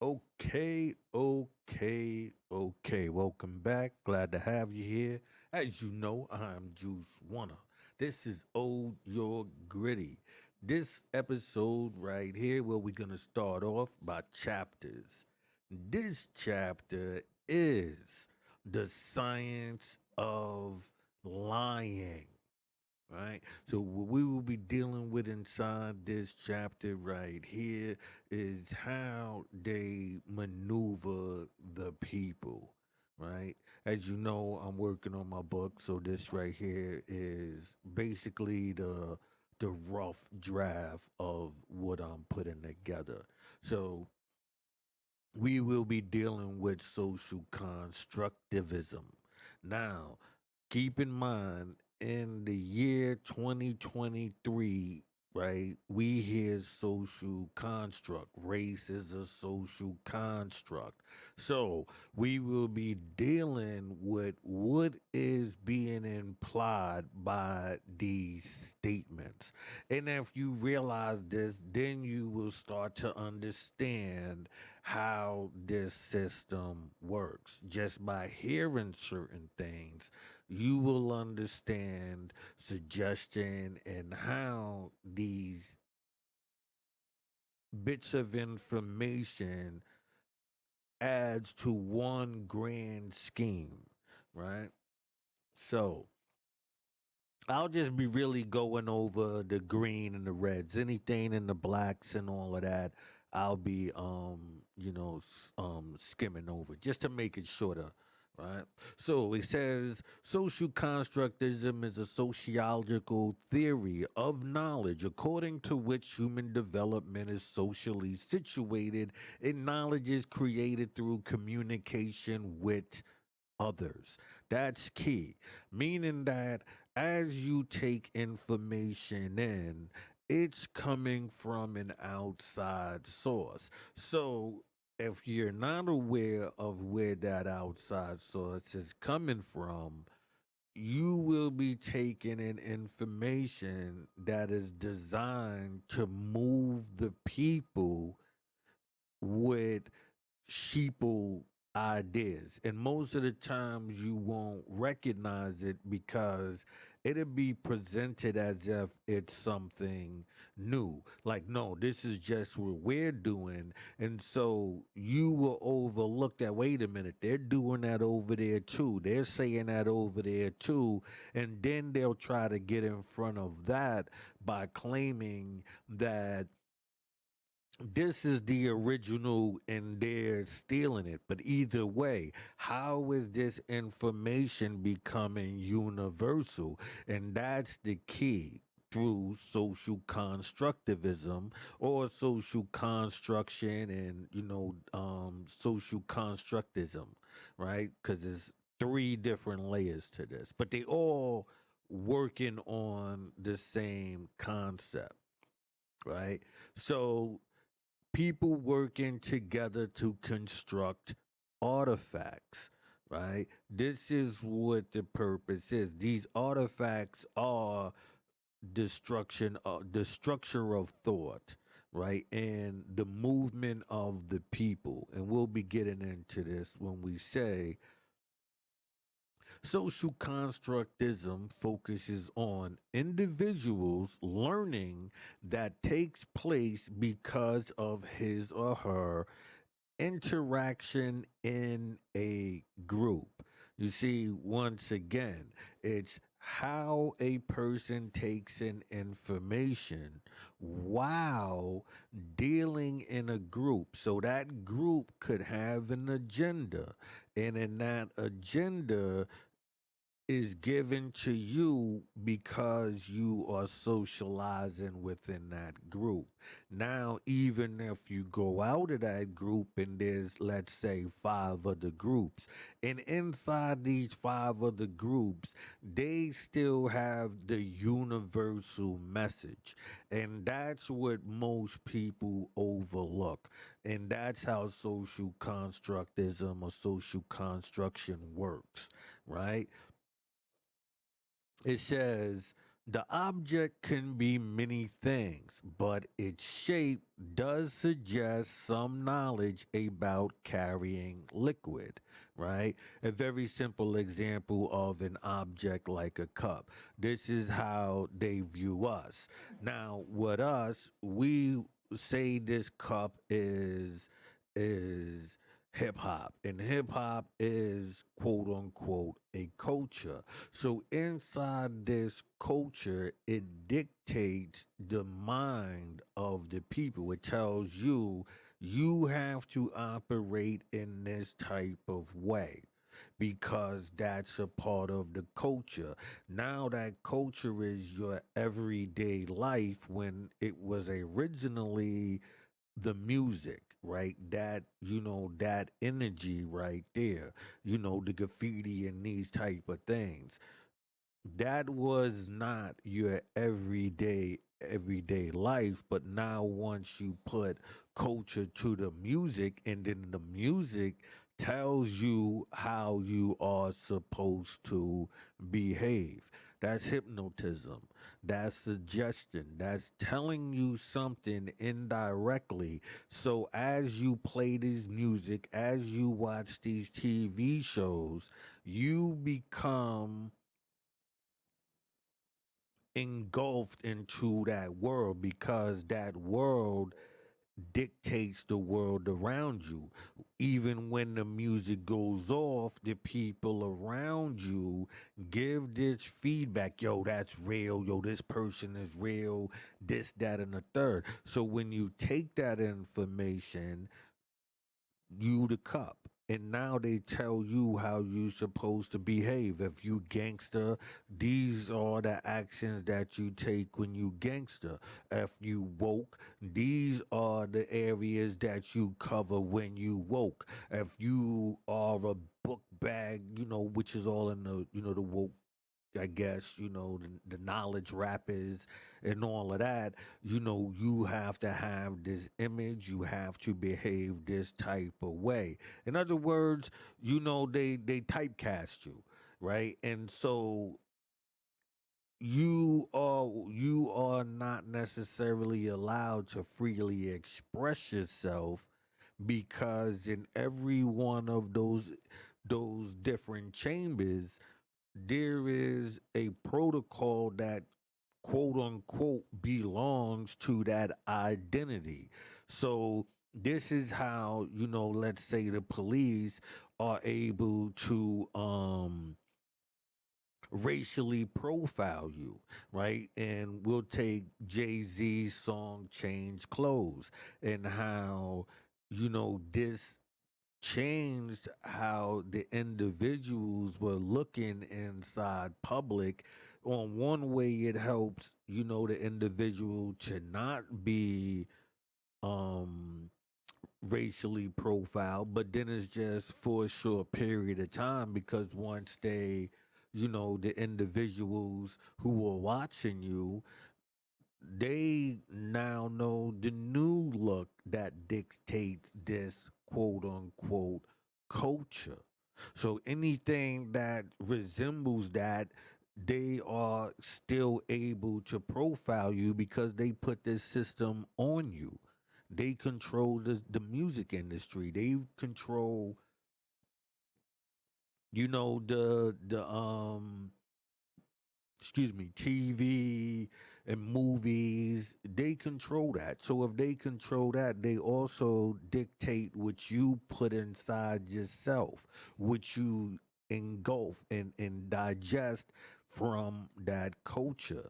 Okay. Welcome back. Glad to have you here. As you know, I'm Juice Wanna. This is Old Your Gritty. This episode right here, where we're gonna start off by chapters. This chapter is the science of lying. Right? So, what we will be dealing with inside this chapter right here is how they maneuver the people. Right? As you know, I'm working on my book, so this right here is basically the rough draft of what I'm putting together. So, we will be dealing with social constructivism. Now, keep in mind, in the year 2023, right, we hear social construct. Race is a social construct. So we will be dealing with what is being implied by these statements. And if you realize this, then you will start to understand how this system works. Just by hearing certain things, you will understand suggestion and how these bits of information adds to one grand scheme, right? So I'll just be really going over the green and the reds, anything in the blacks and all of that. I'll be skimming over just to make it shorter, right? So it says social constructism is a sociological theory of knowledge according to which human development is socially situated and knowledge is created through communication with others. That's key. Meaning that as you take information in, it's coming from an outside source. So if you're not aware of where that outside source is coming from, you will be taking in information that is designed to move the people with sheeple ideas. And most of the times you won't recognize it because it'll be presented as if it's something new. Like, no, this is just what we're doing. And so you will overlook that. Wait a minute, they're doing that over there too. They're saying that over there too. And then they'll try to get in front of that by claiming that this is the original and they're stealing it. But either way, how is this information becoming universal? And that's the key, through social constructivism or social construction and social constructism, right? Because there's three different layers to this, but they all working on the same concept, right? So people working together to construct artifacts, right? This is what the purpose is. These artifacts are the structure of thought, right? And the movement of the people. And we'll be getting into this when we say social constructism focuses on individuals learning that takes place because of his or her interaction in a group. You see, once again, it's how a person takes in information while dealing in a group. So that group could have an agenda, and in that agenda, is given to you because you are socializing within that group. Now, even if you go out of that group and there's, let's say, five other groups, and inside these five other groups, they still have the universal message. And that's what most people overlook. And that's how social constructism or social construction works, right? It says The object can be many things, but its shape does suggest some knowledge about carrying liquid, right? A very simple example of an object like a cup. This is how they view us. Now, with us, we say this cup is hip hop, and hip hop is quote unquote a culture. So inside this culture, it dictates the mind of the people. It tells you you have to operate in this type of way because that's a part of the culture. Now that culture is your everyday life when it was originally the music, right? That, that energy right there, the graffiti and these type of things, that was not your everyday life. But now once you put culture to the music, and then the music tells you how you are supposed to behave, that's hypnotism, that's suggestion, that's telling you something indirectly. So as you play this music, as you watch these TV shows, you become engulfed into that world because that world dictates the world around you. Even when the music goes off, the people around you give this feedback: yo, that's real, yo, this person is real, this, that, and the third. So when you take that information, you the cup, and now they tell you how you supposed to behave. If you gangster, these are the actions that you take when you gangster. If you woke, these are the areas that you cover when you woke. If you are a book bag, which is all in the, the woke, I guess, the knowledge rappers and all of that, you have to have this image, you have to behave this type of way. In other words, they typecast you, right? And so you are not necessarily allowed to freely express yourself, because in every one of those different chambers there is a protocol that quote unquote belongs to that identity. So this is how, let's say the police are able to racially profile you, right? And we'll take Jay-Z's song Change Clothes, and how, this changed how the individuals were looking inside public. On one way, it helps, the individual to not be um racially profiled, but then it's just for a short period of time, because once they, the individuals who are watching you, they now know the new look that dictates this quote unquote culture. So anything that resembles that, they are still able to profile you because they put this system on you. They control the music industry. They control, the excuse me, TV and movies. They control that. So if they control that, they also dictate what you put inside yourself, what you engulf and digest from that culture.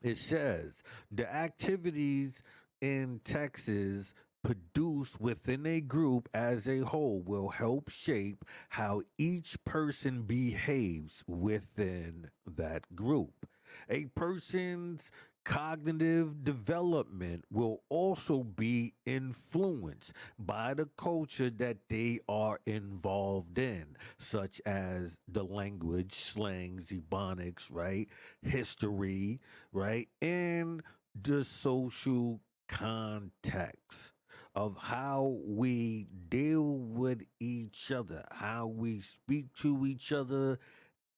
It says the activities in Texas produced within a group as a whole will help shape how each person behaves within that group. A person's cognitive development will also be influenced by the culture that they are involved in, such as the language, slangs, ebonics, right? History, right? And the social context of how we deal with each other, how we speak to each other,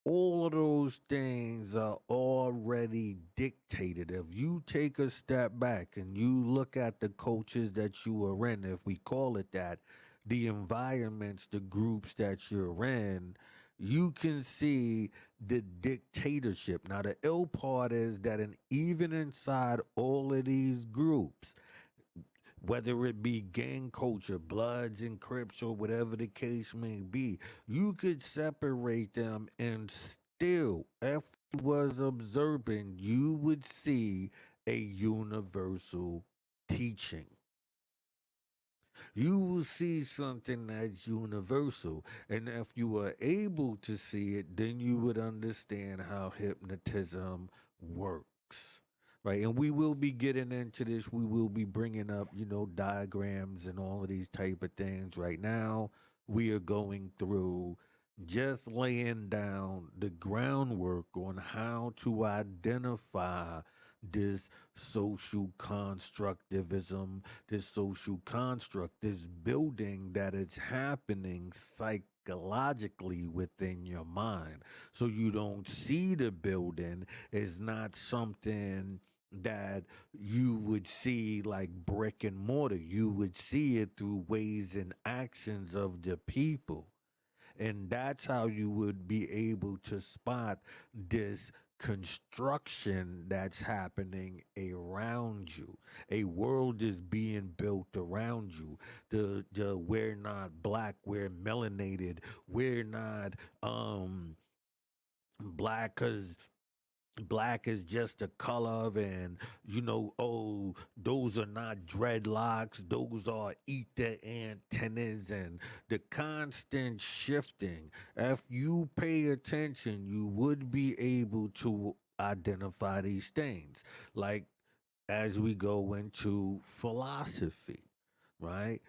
all of those things are already dictated. If you take a step back and you look at the cultures that you are in, if we call it that, the environments, the groups that you're in, you can see the dictatorship. Now, the ill part is that even inside all of these groups, whether it be gang culture, Bloods and Crips, or whatever the case may be, you could separate them and still, if you was observant, you would see a universal teaching. You will see something that's universal. And if you are able to see it, then you would understand how hypnotism works. Right. And we will be getting into this. We will be bringing up, diagrams and all of these type of things. Right now, we are going through just laying down the groundwork on how to identify this social constructivism, this social construct, this building that is happening psychologically within your mind. So you don't see the building is not something that you would see like brick and mortar. You would see it through ways and actions of the people. And that's how you would be able to spot this construction that's happening around you. A world is being built around you. The we're not black, we're melanated, we're not black because black is just a color of, and oh, those are not dreadlocks, those are ether antennas, and the constant shifting. If you pay attention, you would be able to identify these things, like as we go into philosophy, right?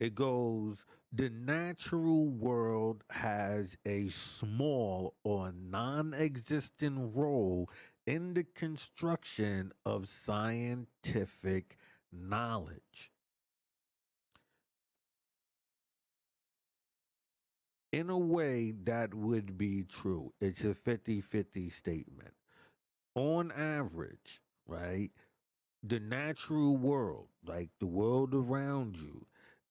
It goes, the natural world has a small or non existent role in the construction of scientific knowledge. In a way, that would be true. It's a 50-50 statement. On average, right? The natural world, like the world around you,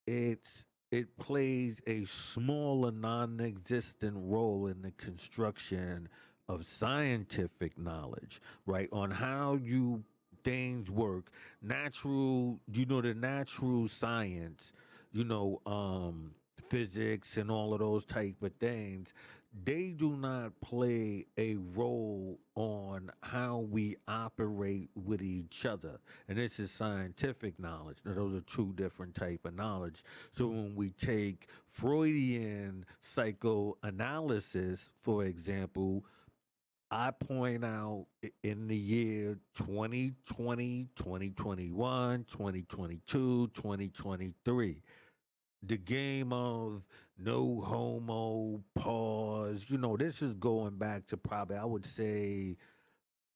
it plays a smaller non-existent role in the construction of scientific knowledge, right? On how you things work. Natural, the natural science, physics and all of those type of things, they do not play a role on how we operate with each other. And this is scientific knowledge. Now, those are two different type of knowledge. So when we take Freudian psychoanalysis, for example, I point out in the year 2020, 2021, 2022, 2023, the game of no homo pause. This is going back to probably, I would say,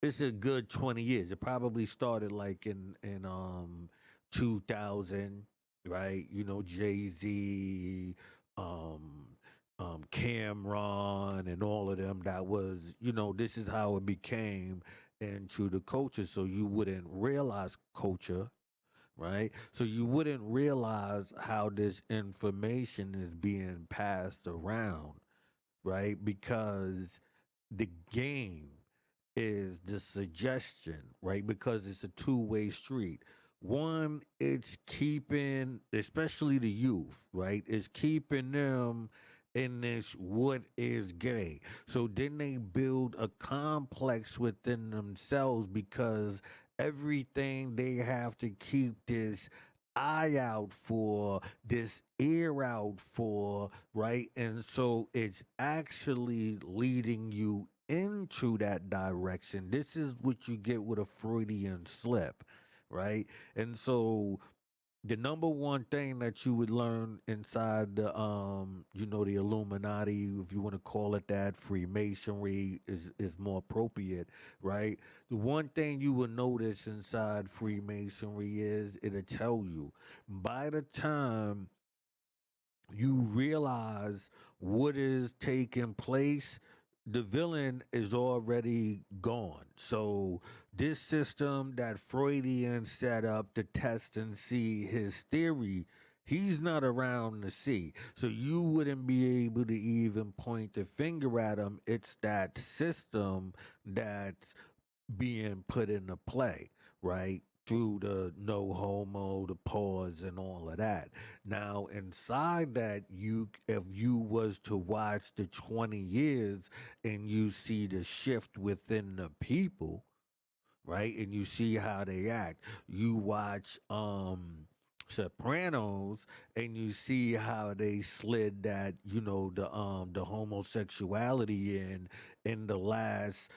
it's a good 20 years. It probably started like in 2000, right? Jay-Z, um Cameron and all of them. That was, this is how it became into the culture. So you wouldn't realize culture, right? So you wouldn't realize how this information is being passed around, right? Because the game is the suggestion, right? Because it's a two-way street. One, it's keeping, especially the youth, right? It's keeping them in this what is gay. So then they build a complex within themselves because everything they have to keep this eye out for, this ear out for, right? And so it's actually leading you into that direction. This is what you get with a Freudian slip, right? And so the number one thing that you would learn inside the Illuminati, if you want to call it that, Freemasonry is more appropriate, right? The one thing you will notice inside Freemasonry is it'll tell you by the time you realize what is taking place, the villain is already gone. So this system that Freudian set up to test and see his theory, he's not around to see. So you wouldn't be able to even point the finger at him. It's that system that's being put into play, right? Through the no homo, the pause, and all of that. Now, inside that, if you was to watch the 20 years and you see the shift within the people, right, and you see how they act, you watch Sopranos, and you see how they slid that, the homosexuality in the last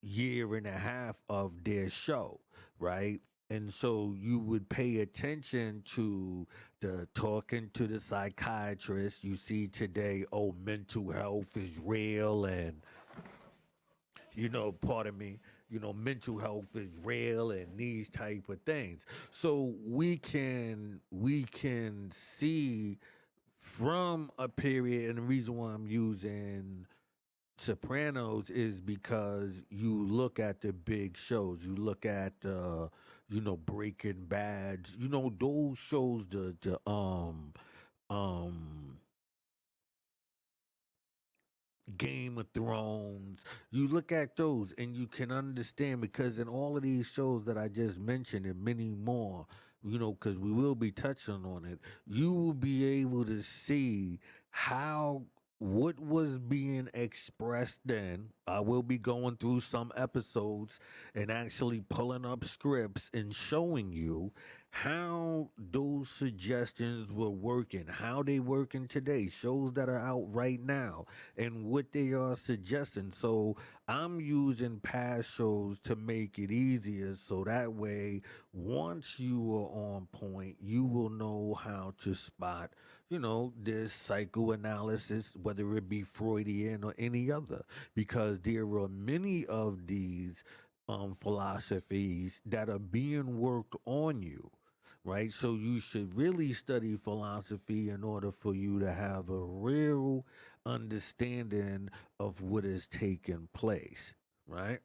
year and a half of their show, right? And so you would pay attention to the talking to the psychiatrist. You see today, oh, mental health is real, and pardon me, mental health is real, and these type of things. So we can see from a period, and the reason why I'm using Sopranos is because you look at the big shows. You look at Breaking Bad. Those shows, the um Game of Thrones. You look at those and you can understand, because in all of these shows that I just mentioned and many more, because we will be touching on it, you will be able to see how what was being expressed then. I will be going through some episodes and actually pulling up scripts and showing you how those suggestions were working, how they working today, shows that are out right now, and what they are suggesting. So I'm using past shows to make it easier, so that way, once you are on point, you will know how to spot, this psychoanalysis, whether it be Freudian or any other, because there are many of these philosophies that are being worked on you, right? So you should really study philosophy in order for you to have a real understanding of what is taking place, right?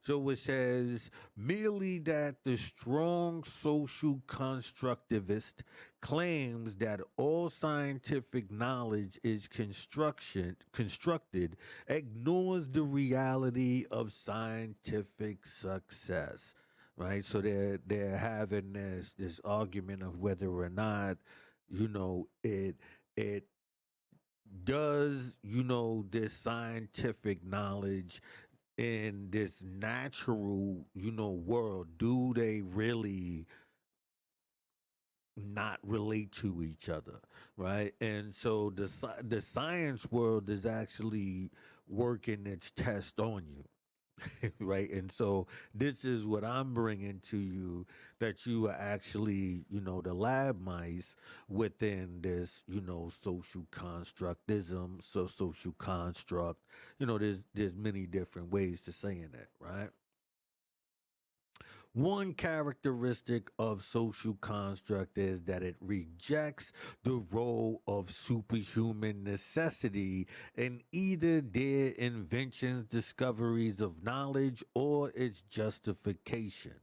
So it says merely that the strong social constructivist claims that all scientific knowledge is constructed ignores the reality of scientific success. Right? So they're having this argument of whether or not, it does, this scientific knowledge in this natural, world, do they really not relate to each other, right? And so the science world is actually working its test on you. Right? And so this is what I'm bringing to you, that you are actually, the lab mice within this, social constructism, so social construct. There's many different ways to saying that, right? One characteristic of social construct is that it rejects the role of superhuman necessity in either their inventions, discoveries of knowledge, or its justification.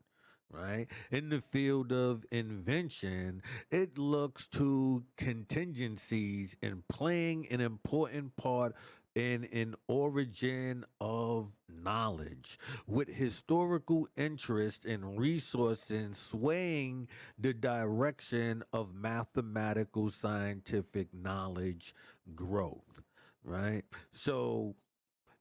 Right? In the field of invention, it looks to contingencies in playing an important part in an origin of knowledge, with historical interest and resources swaying the direction of mathematical scientific knowledge growth, right? So,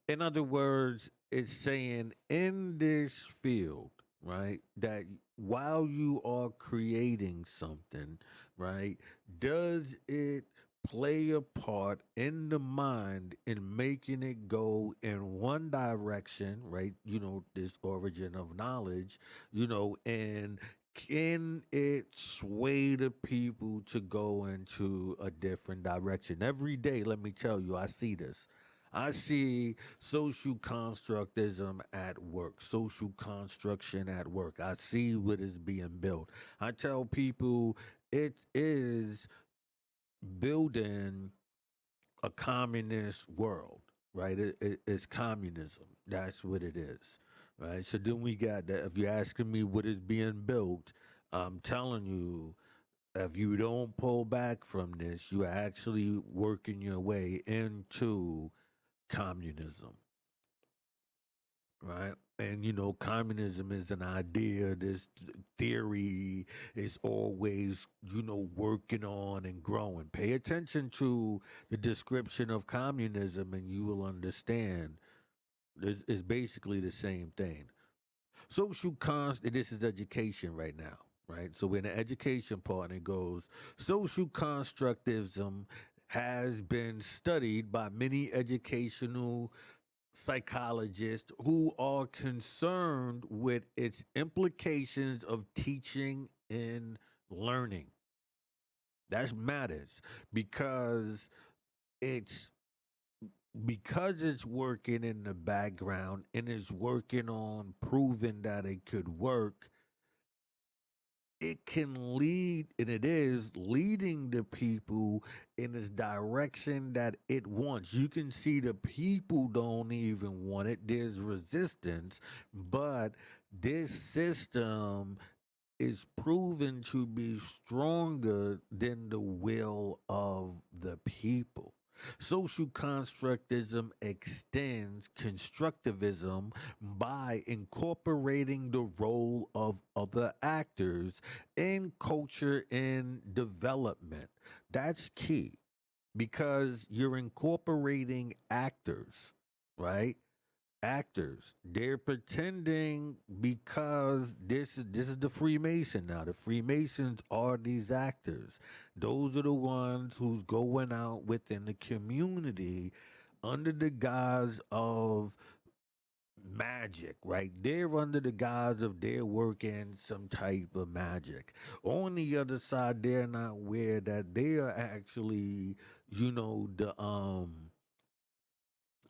in other words, it's saying in this field, right, that while you are creating something, right, does it play a part in the mind in making it go in one direction, right? This origin of knowledge, and can it sway the people to go into a different direction? Every day, let me tell you, I see this. I see social constructism at work, social construction at work. I see what is being built. I tell people it is building a communist world. right? It's communism. That's what it is, right? So then we got that. If you're asking me what is being built, I'm telling you, if you don't pull back from this, you're actually working your way into communism, right? And communism is an idea, this theory is always, working on and growing. Pay attention to the description of communism and you will understand this is basically the same thing. This is education right now, right? So in the education part, it goes, social constructivism has been studied by many educational psychologists who are concerned with its implications of teaching and learning. That matters because it's it's working in the background and it's working on proving that it could work. It can lead, and it is leading the people in this direction that it wants. You can see the people don't even want it. There's resistance, but this system is proven to be stronger than the will of the people. Social constructism extends constructivism by incorporating the role of other actors in culture and development. That's key because you're incorporating actors, right? Actors. They're pretending because this is the Freemason now. The Freemasons are these actors. Those are the ones who's going out within the community under the guise of magic, right? They're under the guise of they're working some type of magic. On the other side, they're not aware that they are actually,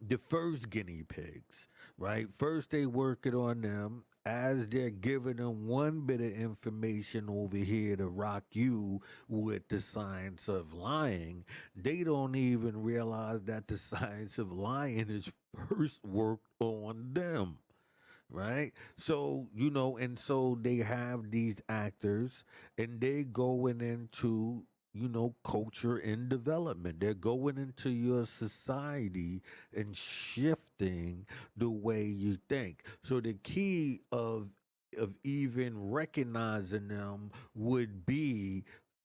the first guinea pigs, right? First, they work it on them as they're giving them one bit of information over here to rock you with the science of lying. They don't even realize that the science of lying is first worked on them, right? So, and so they have these actors and they going into, culture and development. They're going into your society and shifting the way you think. So the key of even recognizing them would be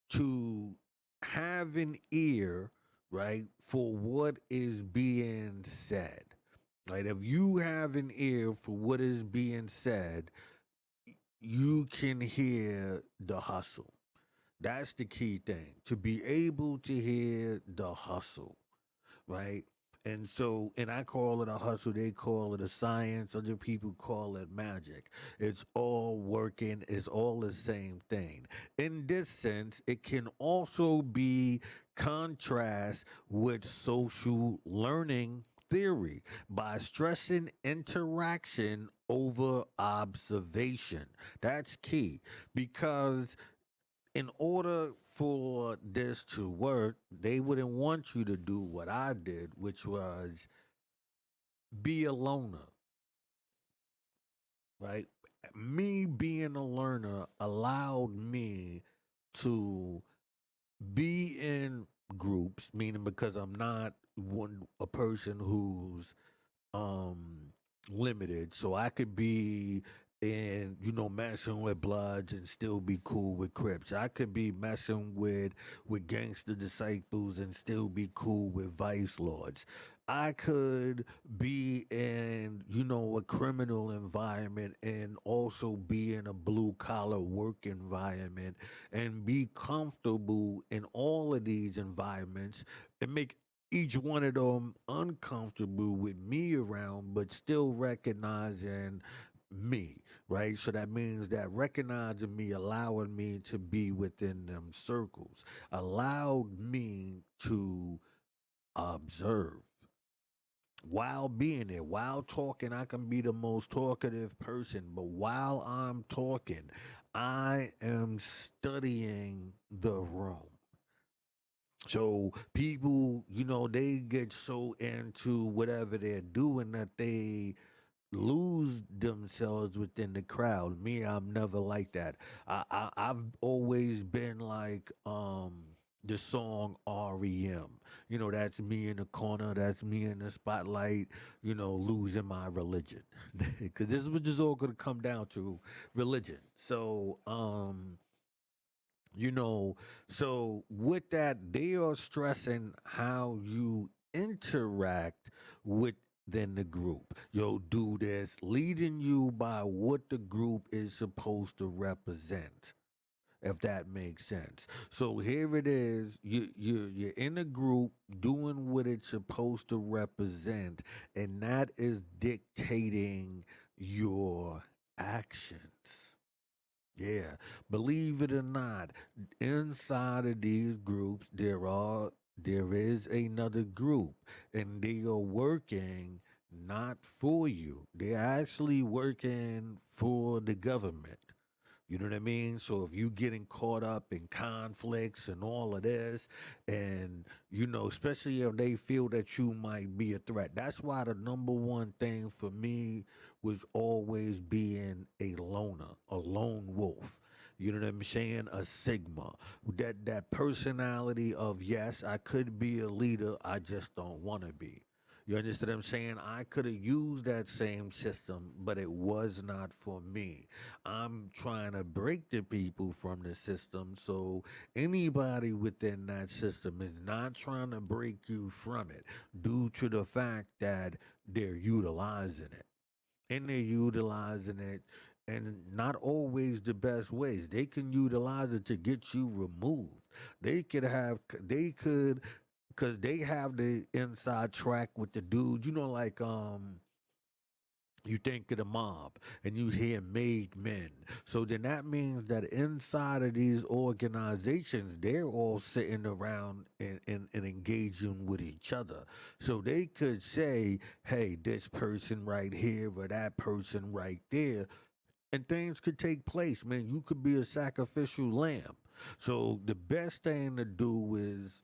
to have an ear, right, for what is being said. Like if you have an ear for what is being said, you can hear the hustle. That's the key thing. To be able to hear the hustle, right? And I call it a hustle, they call it a science, other people call it magic. It's all working, it's all the same thing. In this sense, it can also be contrast with social learning theory by stressing interaction over observation. That's key because in order for this to work, they wouldn't want you to do what I did, which was be a loner, right? Me being a learner allowed me to be in groups, meaning because I'm not a person who's um limited, so I could be in messing with Bloods and still be cool with Crips. I could be messing with gangster disciples and still be cool with vice lords. I could be in a criminal environment and also be in a blue collar work environment and be comfortable in all of these environments and make each one of them uncomfortable with me around, but still recognizing me, right? So that means that recognizing me, allowing me to be within them circles, allowed me to observe while being there, while talking. I can be the most talkative person, but while I'm talking, I am studying the room. So people, they get so into whatever they're doing that they lose themselves within the crowd. Me, I'm never like that. I've always been like the song REM. That's me in the corner, that's me in the spotlight, losing my religion. Cause this is what just all gonna come down to, religion. You know, so with that, they are stressing how you interact within the group. Do this, leading you by what the group is supposed to represent, if that makes sense. So here it is, you're in a group doing what it's supposed to represent, and that is dictating your actions. Yeah, believe it or not, inside of these groups there is another group, and they are working not for you. They're actually working for the government. You know what I mean? So if you getting caught up in conflicts and all of this, and especially if they feel that you might be a threat, that's why the number one thing for me was always being a loner, a lone wolf. You know what I'm saying? A Sigma. That personality of, yes, I could be a leader, I just don't want to be. You understand what I'm saying? I could have used that same system, but it was not for me. I'm trying to break the people from the system. So anybody within that system is not trying to break you from it due to the fact that they're utilizing it. And they're utilizing it and not always the best ways. They can utilize it to get you removed. They could, because they have the inside track with the dudes, like you think of the mob and you hear made men. So then that means that inside of these organizations, they're all sitting around and engaging with each other. So they could say, hey, this person right here or that person right there, and things could take place, man. You could be a sacrificial lamb. So the best thing to do is,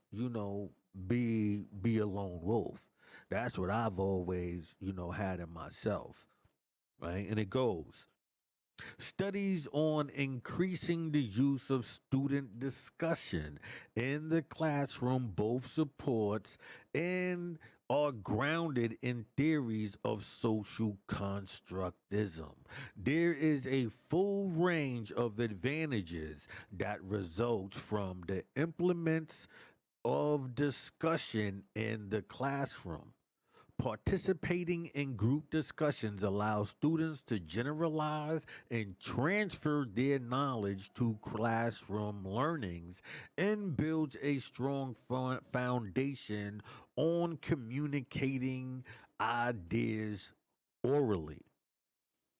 be a lone wolf. That's what I've always, had in myself, right? And it goes, studies on increasing the use of student discussion in the classroom both supports and are grounded in theories of social constructism. There is a full range of advantages that result from the implements of discussion in the classroom. Participating in group discussions allows students to generalize and transfer their knowledge to classroom learnings and builds a strong foundation on communicating ideas orally,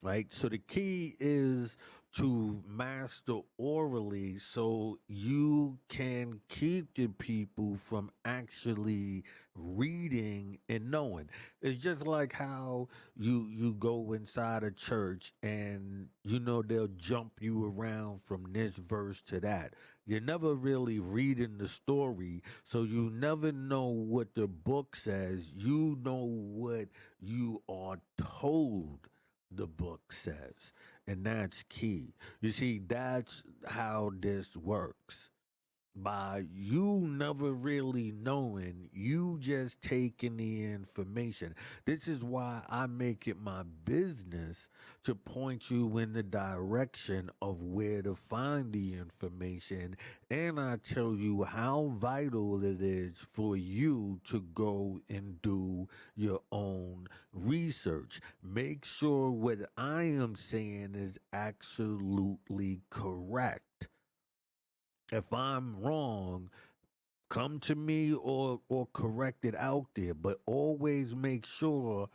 right? So the key is to master orally so you can keep the people from actually reading and knowing. It's just like how you go inside a church and they'll jump you around from this verse to that. You're never really reading the story, so you never know what the book says. You know what you are told the book says. And that's key. You see, that's how this works. By you never really knowing, you just taking the information. This is why I make it my business to point you in the direction of where to find the information. And I tell you how vital it is for you to go and do your own research. Make sure what I am saying is absolutely correct. If I'm wrong, come to me or correct it out there, but always make sure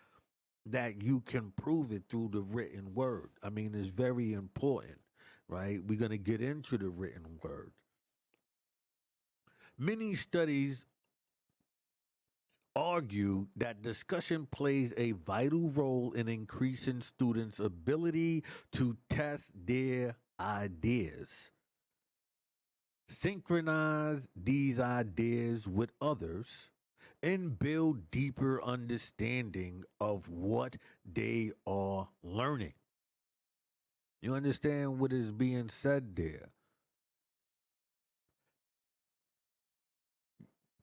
that you can prove it through the written word. I mean, it's very important, right? We're going to get into the written word. Many studies argue that discussion plays a vital role in increasing students' ability to test their ideas. synchronize these ideas with others, and build deeper understanding of what they are learning. You understand what is being said there?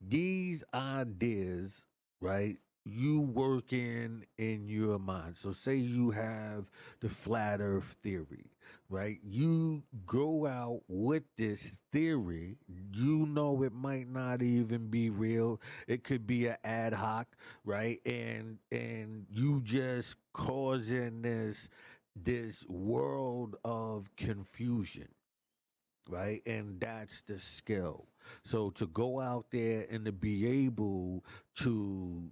These ideas, right? You working in your mind. So, say you have the flat earth theory, right? You go out with this theory, you know it might not even be real. It could be an ad hoc, right? And you just causing this world of confusion, right? And that's the skill. So to go out there and to be able to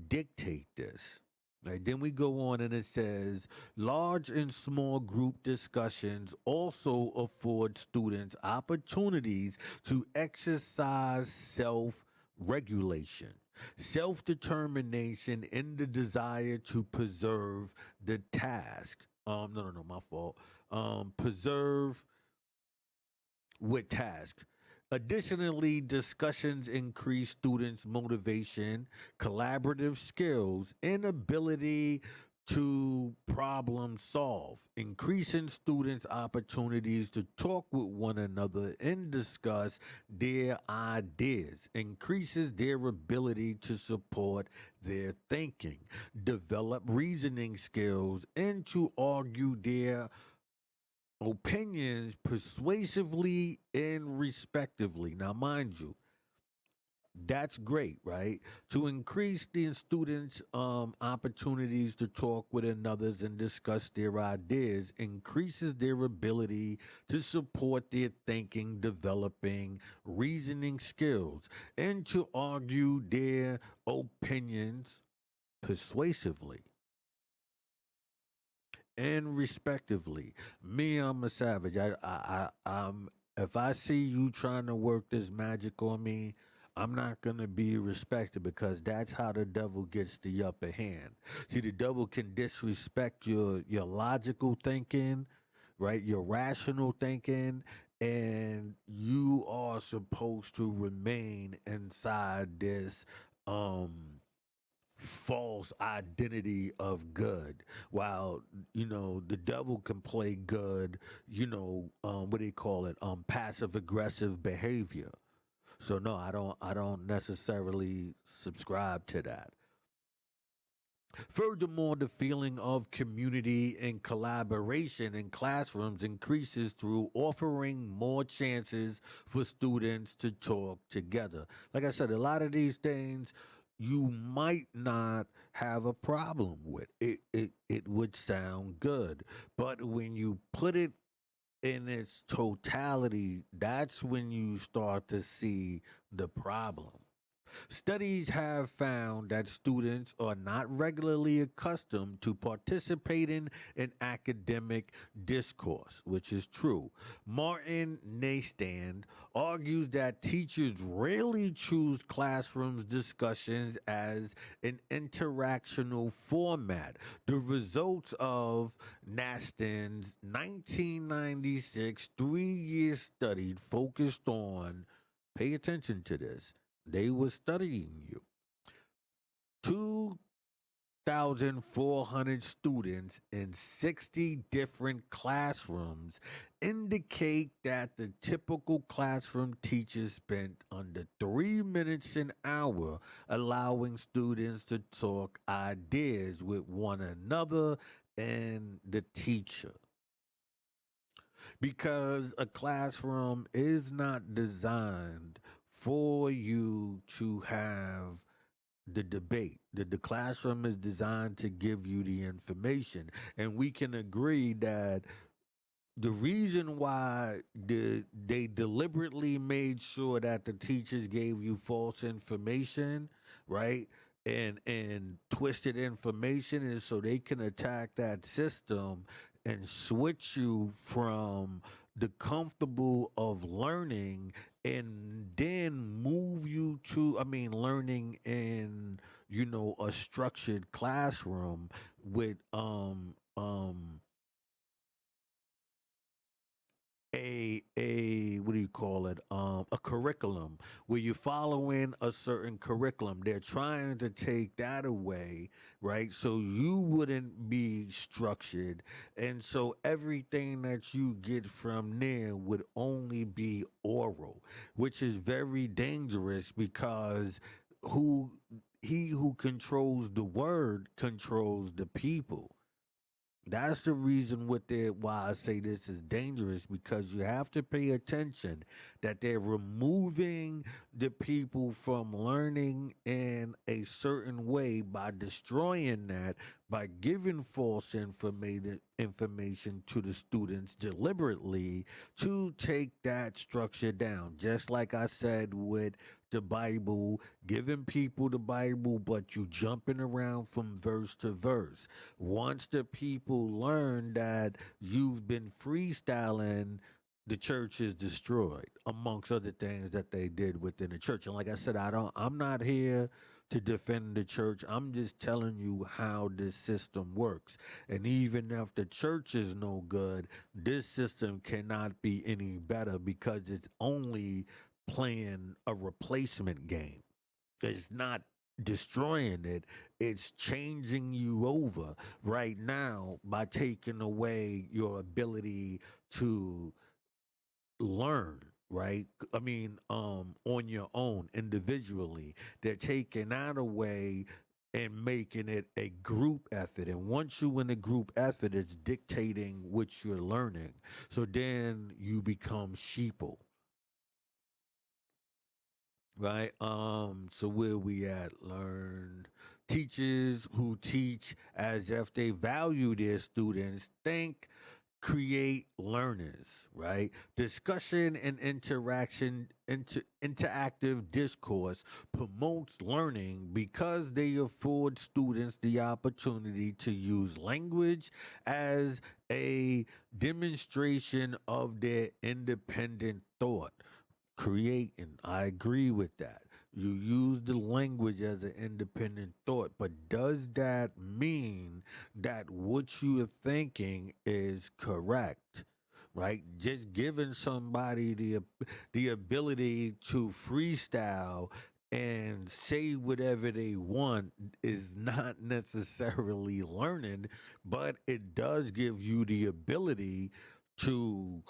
dictate this. Right, then we go on and it says large and small group discussions also afford students opportunities to exercise self regulation, self determination, and the desire to preserve the task. No, my fault. Preserve with task. Additionally, discussions increase students' motivation, collaborative skills, and ability to problem solve, increasing students' opportunities to talk with one another and discuss their ideas, increases their ability to support their thinking, develop reasoning skills, and to argue their opinions persuasively and respectively. Now, mind you, that's great, right? To increase the students' opportunities to talk with others and discuss their ideas increases their ability to support their thinking, developing reasoning skills, and to argue their opinions persuasively and respectively. Me, I'm a savage. I'm. If I see you trying to work this magic on me, I'm not gonna be respected because that's how the devil gets the upper hand. See, the devil can disrespect your logical thinking, right? Your rational thinking, and you are supposed to remain inside this um false identity of good, while the devil can play good, what do you call it, passive aggressive behavior. So no, I don't necessarily subscribe to that. Furthermore, the feeling of community and collaboration in classrooms increases through offering more chances for students to talk together. Like I said, a lot of these things you might not have a problem with. It would sound good. But when you put it in its totality, that's when you start to see the problem. Studies have found that students are not regularly accustomed to participating in academic discourse, which is true. Martin Naystand argues that teachers rarely choose classrooms discussions as an interactional format. The results of Nastand's 1996 three-year study focused on, pay attention to this, they were studying you. 2,400 students in 60 different classrooms indicate that the typical classroom teacher spent under 3 minutes an hour allowing students to talk ideas with one another and the teacher. Because a classroom is not designed for you to have the debate. The classroom is designed to give you the information. And we can agree that the reason why they deliberately made sure that the teachers gave you false information, right? And twisted information is so they can attack that system and switch you from the comfortable of learning and then move you to, I mean, learning in, a structured classroom with a what do you call it, a curriculum where you're following a certain curriculum. They're trying to take that away, right? So you wouldn't be structured, and so everything that you get from there would only be oral, which is very dangerous because who he who controls the word controls the people. That's the reason why I say this is dangerous, because you have to pay attention that they're removing the people from learning in a certain way by destroying that, by giving false information to the students deliberately to take that structure down. Just like I said with the Bible, giving people the Bible, but you jumping around from verse to verse. Once the people learn that you've been freestyling, the church is destroyed, amongst other things that they did within the church. And like I said, I'm not here to defend the church. I'm just telling you how this system works. And even if the church is no good, this system cannot be any better because it's only playing a replacement game. It's not destroying it, it's changing you over right now by taking away your ability to learn, right? I mean, on your own individually. They're taking that away and making it a group effort. And once you in a group effort, it's dictating what you're learning. So then you become sheeple, right? So where we at? Learn. Teachers who teach as if they value their students think create learners, right? Discussion and interactive discourse promotes learning because they afford students the opportunity to use language as a demonstration of their independent thought. Creating. I agree with that. You use the language as an independent thought, but does that mean that what you're thinking is correct? Right? Just giving somebody the ability to freestyle and say whatever they want is not necessarily learning, but it does give you the ability to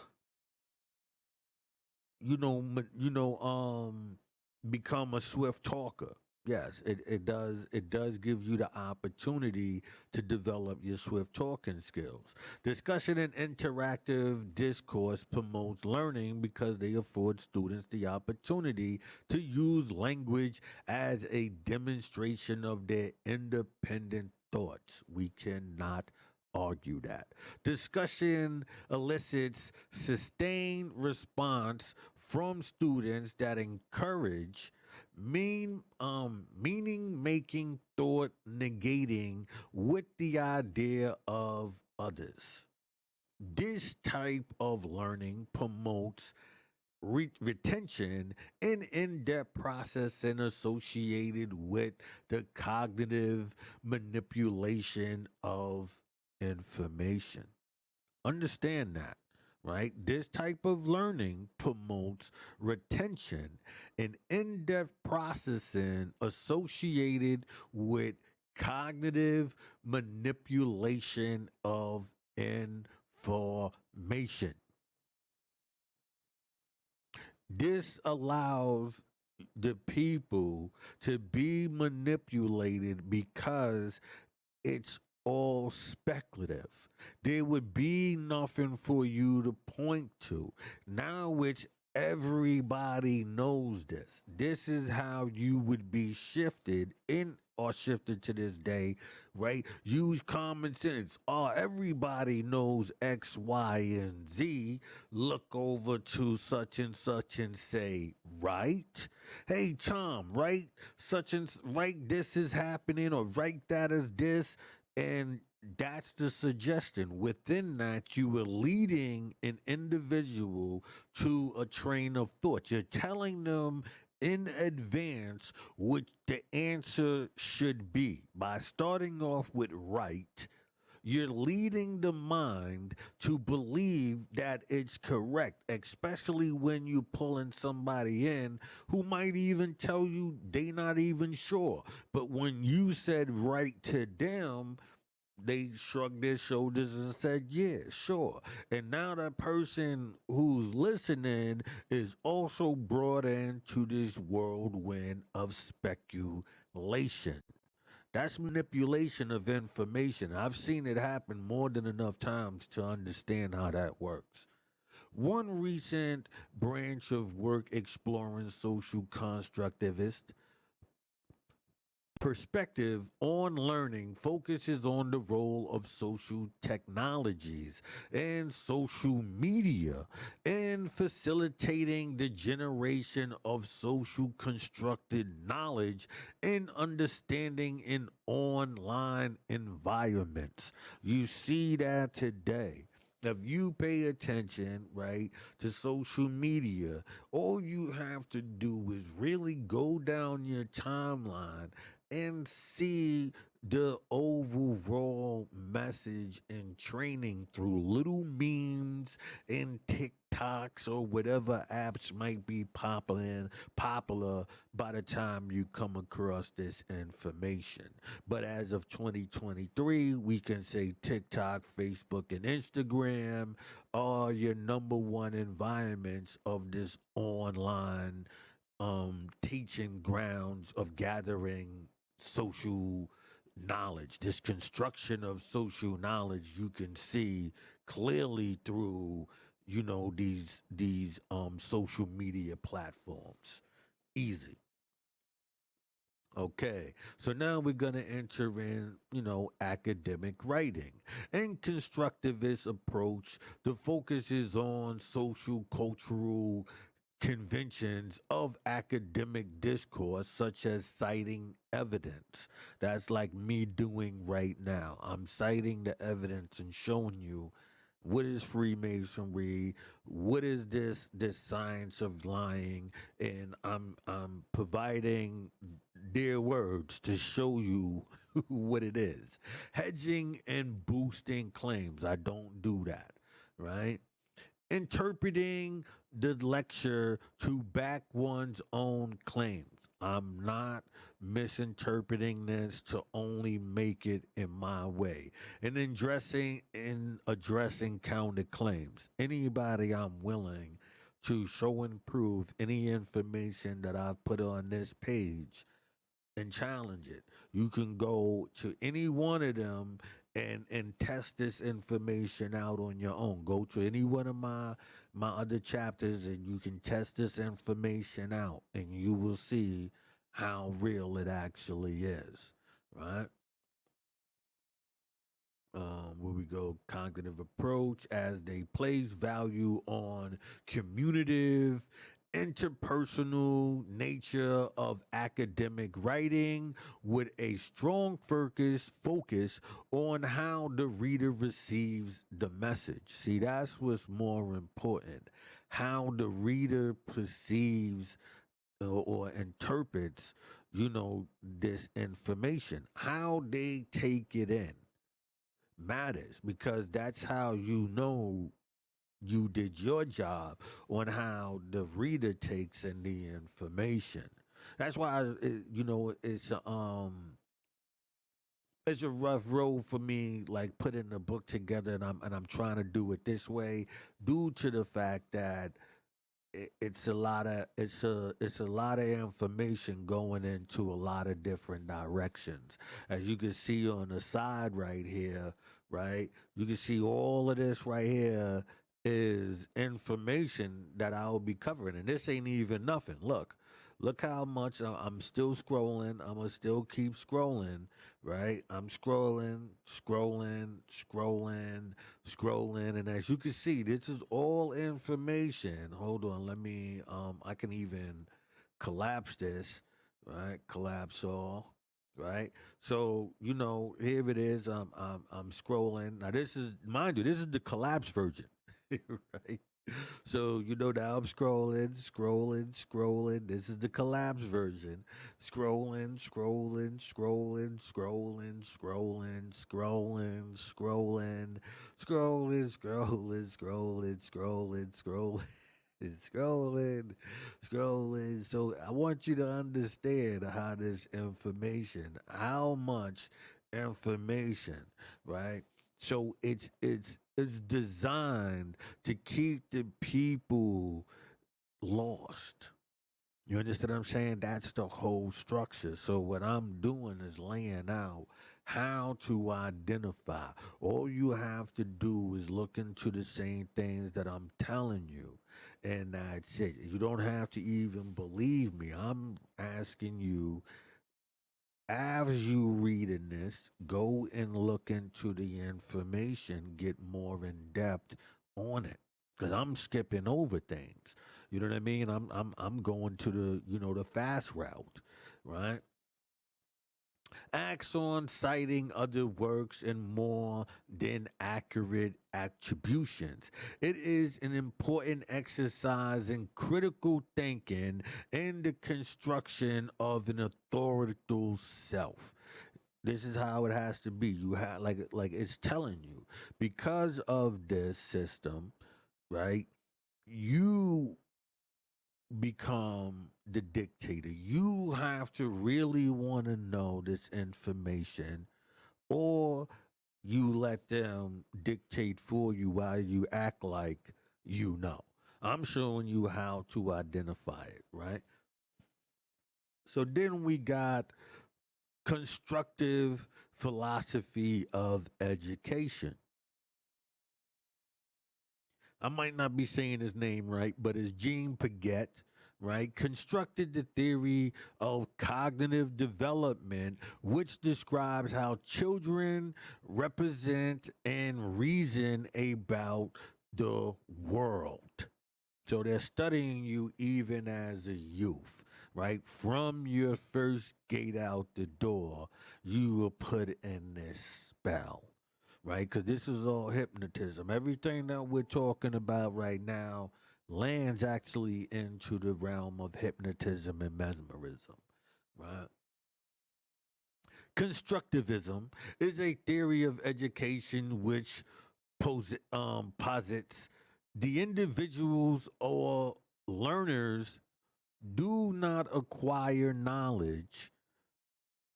become a swift talker. Yes, it does give you the opportunity to develop your swift talking skills. Discussion and interactive discourse promotes learning because they afford students the opportunity to use language as a demonstration of their independent thoughts. We cannot argue that. Discussion elicits sustained response from students that encourage meaning making thought negating with the idea of others. This type of learning promotes retention and in-depth processing associated with the cognitive manipulation of information. Understand that, right? This type of learning promotes retention and in depth processing associated with cognitive manipulation of information. This allows the people to be manipulated because it's all speculative. There would be nothing for you to point to. Now, which everybody knows this. This is how you would be shifted in or shifted to this day, right? Use common sense. Oh, everybody knows X, Y, and Z. Look over to such and say, right? Hey, Tom, right? Such and right, this is happening, or right, that is this. And that's the suggestion. Within that, you are leading an individual to a train of thought. You're telling them in advance what the answer should be by starting off with right. You're leading the mind to believe that it's correct, especially when you're pulling somebody in who might even tell you they not even sure. But when you said right to them, they shrugged their shoulders and said, "Yeah, sure." And now that person who's listening is also brought into this whirlwind of speculation. That's manipulation of information. I've seen it happen more than enough times to understand how that works. One recent branch of work exploring social constructivist perspective on learning focuses on the role of social technologies and social media in facilitating the generation of social constructed knowledge and understanding in online environments. You see that today. If you pay attention, right, to social media, all you have to do is really go down your timeline and see the overall message and training through little memes and TikToks or whatever apps might be popular by the time you come across this information. But as of 2023, we can say TikTok, Facebook, and Instagram are your number one environments of this online teaching grounds of gathering social knowledge. This construction of social knowledge you can see clearly through, these social media platforms. Easy. Okay, so now we're going to enter in, academic writing. And constructivist approach, the focus is on social, cultural conventions of academic discourse, such as citing evidence. That's like me doing right now. I'm citing the evidence and showing you what is Freemasonry, what is this science of lying, and I'm providing their words to show you what it is. Hedging and boosting claims. I don't do that, right? Interpreting the lecture to back one's own claims. I'm not misinterpreting this to only make it in my way. And then addressing counterclaims. Anybody I'm willing to show and prove any information that I've put on this page and challenge it. You can go to any one of them and test this information out on your own. Go to any one of my other chapters and you can test this information out and you will see how real it actually is. Right? Where we go, cognitive approach as they place value on commutative interpersonal nature of academic writing with a strong focus on how the reader receives the message. See, that's what's more important. How the reader perceives or interprets, this information. How they take it in matters because that's how you know you did your job on how the reader takes in the information. That's why it's a rough road for me, like putting a book together, and I'm trying to do it this way, due to the fact that it's a lot of information going into a lot of different directions. As you can see on the side right here, right? You can see all of this right here is information that I'll be covering, and this ain't even nothing. Look how much I'm still scrolling. I'm gonna still keep scrolling, right? I'm scrolling, and as you can see, this is all information. Hold on, let me. I can even collapse this, right? Collapse all, right? So here it is. I'm scrolling. Now this is, mind you, this is the collapse version, right? So now I'm scrolling. This is the collapse version. Scrolling. It's scrolling. So I want you to understand how this information, how much information, right? So it's designed to keep the people lost. You understand what I'm saying? That's the whole structure. So what I'm doing is laying out how to identify. All you have to do is look into the same things that I'm telling you. And that's it. You don't have to even believe me. I'm asking you, as you reading this, go and look into the information, get more in depth on it. Cause I'm skipping over things. You know what I mean? I'm going to the the fast route, right? Acts on citing other works and more than accurate attributions. It is an important exercise in critical thinking and the construction of an authoritative self. This is how it has to be. You have like it's telling you, because of this system, right? You become the dictator. You have to really want to know this information, or you let them dictate for you while you act like you know. I'm showing you how to identify it, right? So then we got constructive philosophy of education. I might not be saying his name right, but it's Jean Piaget, right? Constructed the theory of cognitive development, which describes how children represent and reason about the world. So they're studying you even as a youth, right? From your first gate out the door, you were put in this spell, right? Because this is all hypnotism. Everything that we're talking about right now lands actually into the realm of hypnotism and mesmerism, right? Constructivism is a theory of education which posits the individuals or learners do not acquire knowledge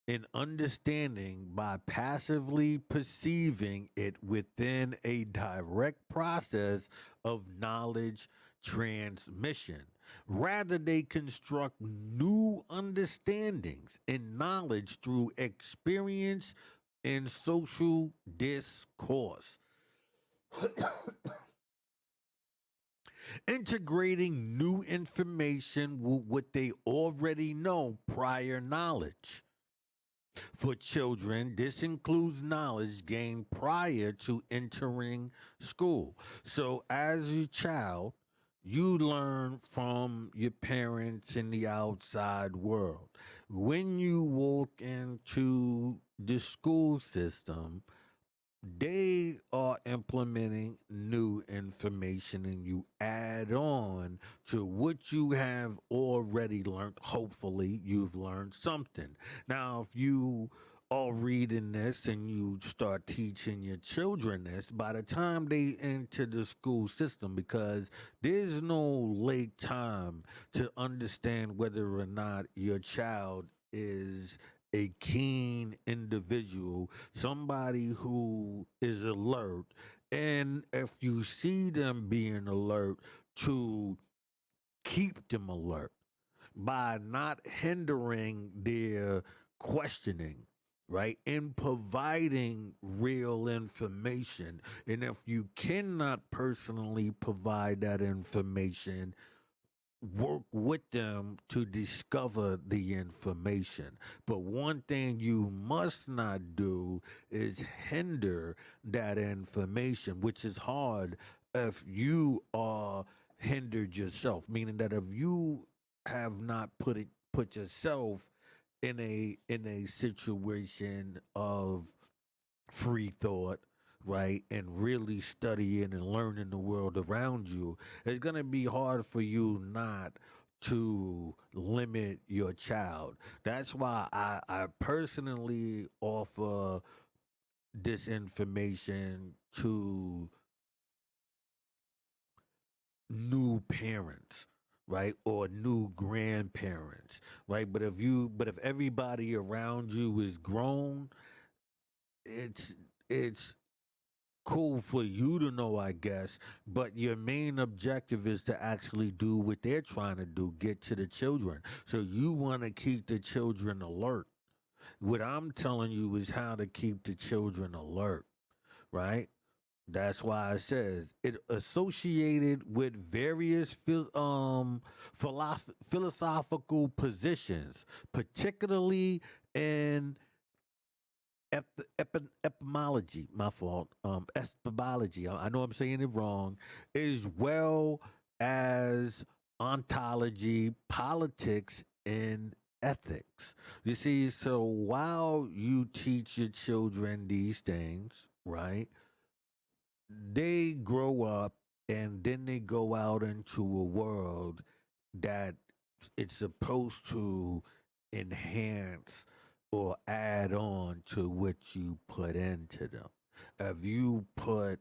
and understanding by passively perceiving it within a direct process of knowledge transmission. Rather, they construct new understandings and knowledge through experience and social discourse, integrating new information with what they already know prior knowledge. For children, this includes knowledge gained prior to entering school. So, as a child, you learn from your parents in the outside world. When you walk into the school system, they are implementing new information and you add on to what you have already learned. Hopefully, you've learned something. Now, if you are reading this and you start teaching your children this, by the time they enter the school system, because there's no late time to understand whether or not your child is a keen individual, somebody who is alert. And if you see them being alert, to keep them alert by not hindering their questioning, right? And providing real information. And if you cannot personally provide that information, work with them to discover the information. But one thing you must not do is hinder that information, which is hard if you are hindered yourself, meaning that if you have not put yourself in a situation of free thought, right, and really studying and learning the world around you, it's going to be hard for you not to limit your child. That's why I personally offer this information to new parents, right, or new grandparents, right. But if everybody around you is grown, it's it's cool for you to know, I guess, but your main objective is to actually do what they're trying to do, get to the children. So you want to keep the children alert. What I'm telling you is how to keep the children alert, right? That's why it says it associated with various philosophical positions, particularly in etymology. My fault. Etymology. I know I'm saying it wrong, as well as ontology, politics, and ethics. You see, so while you teach your children these things, right? They grow up and then they go out into a world that it's supposed to enhance or add on to what you put into them. If you put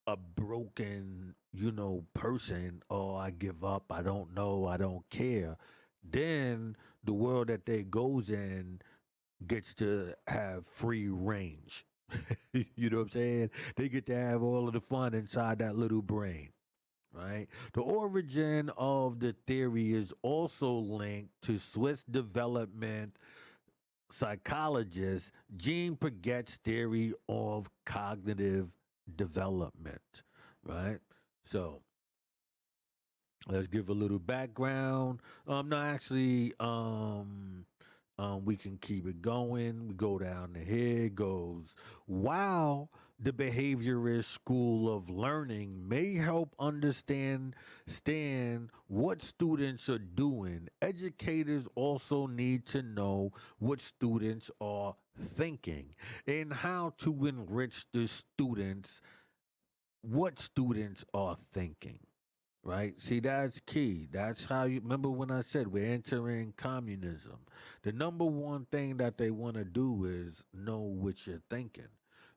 a broken, person, oh, I give up, I don't know, I don't care, then the world that they goes in gets to have free range. You know what I'm saying? They get to have all of the fun inside that little brain, right? The origin of the theory is also linked to Swiss development psychologist Jean Piaget's theory of cognitive development, right? So let's give a little background. No, actually, we can keep it going. We go down to here. It goes, while the behaviorist school of learning may help understand what students are doing, educators also need to know what students are thinking and how to enrich the students, what students are thinking, right? See, that's key. That's how you remember when I said we're entering communism. The number one thing that they want to do is know what you're thinking,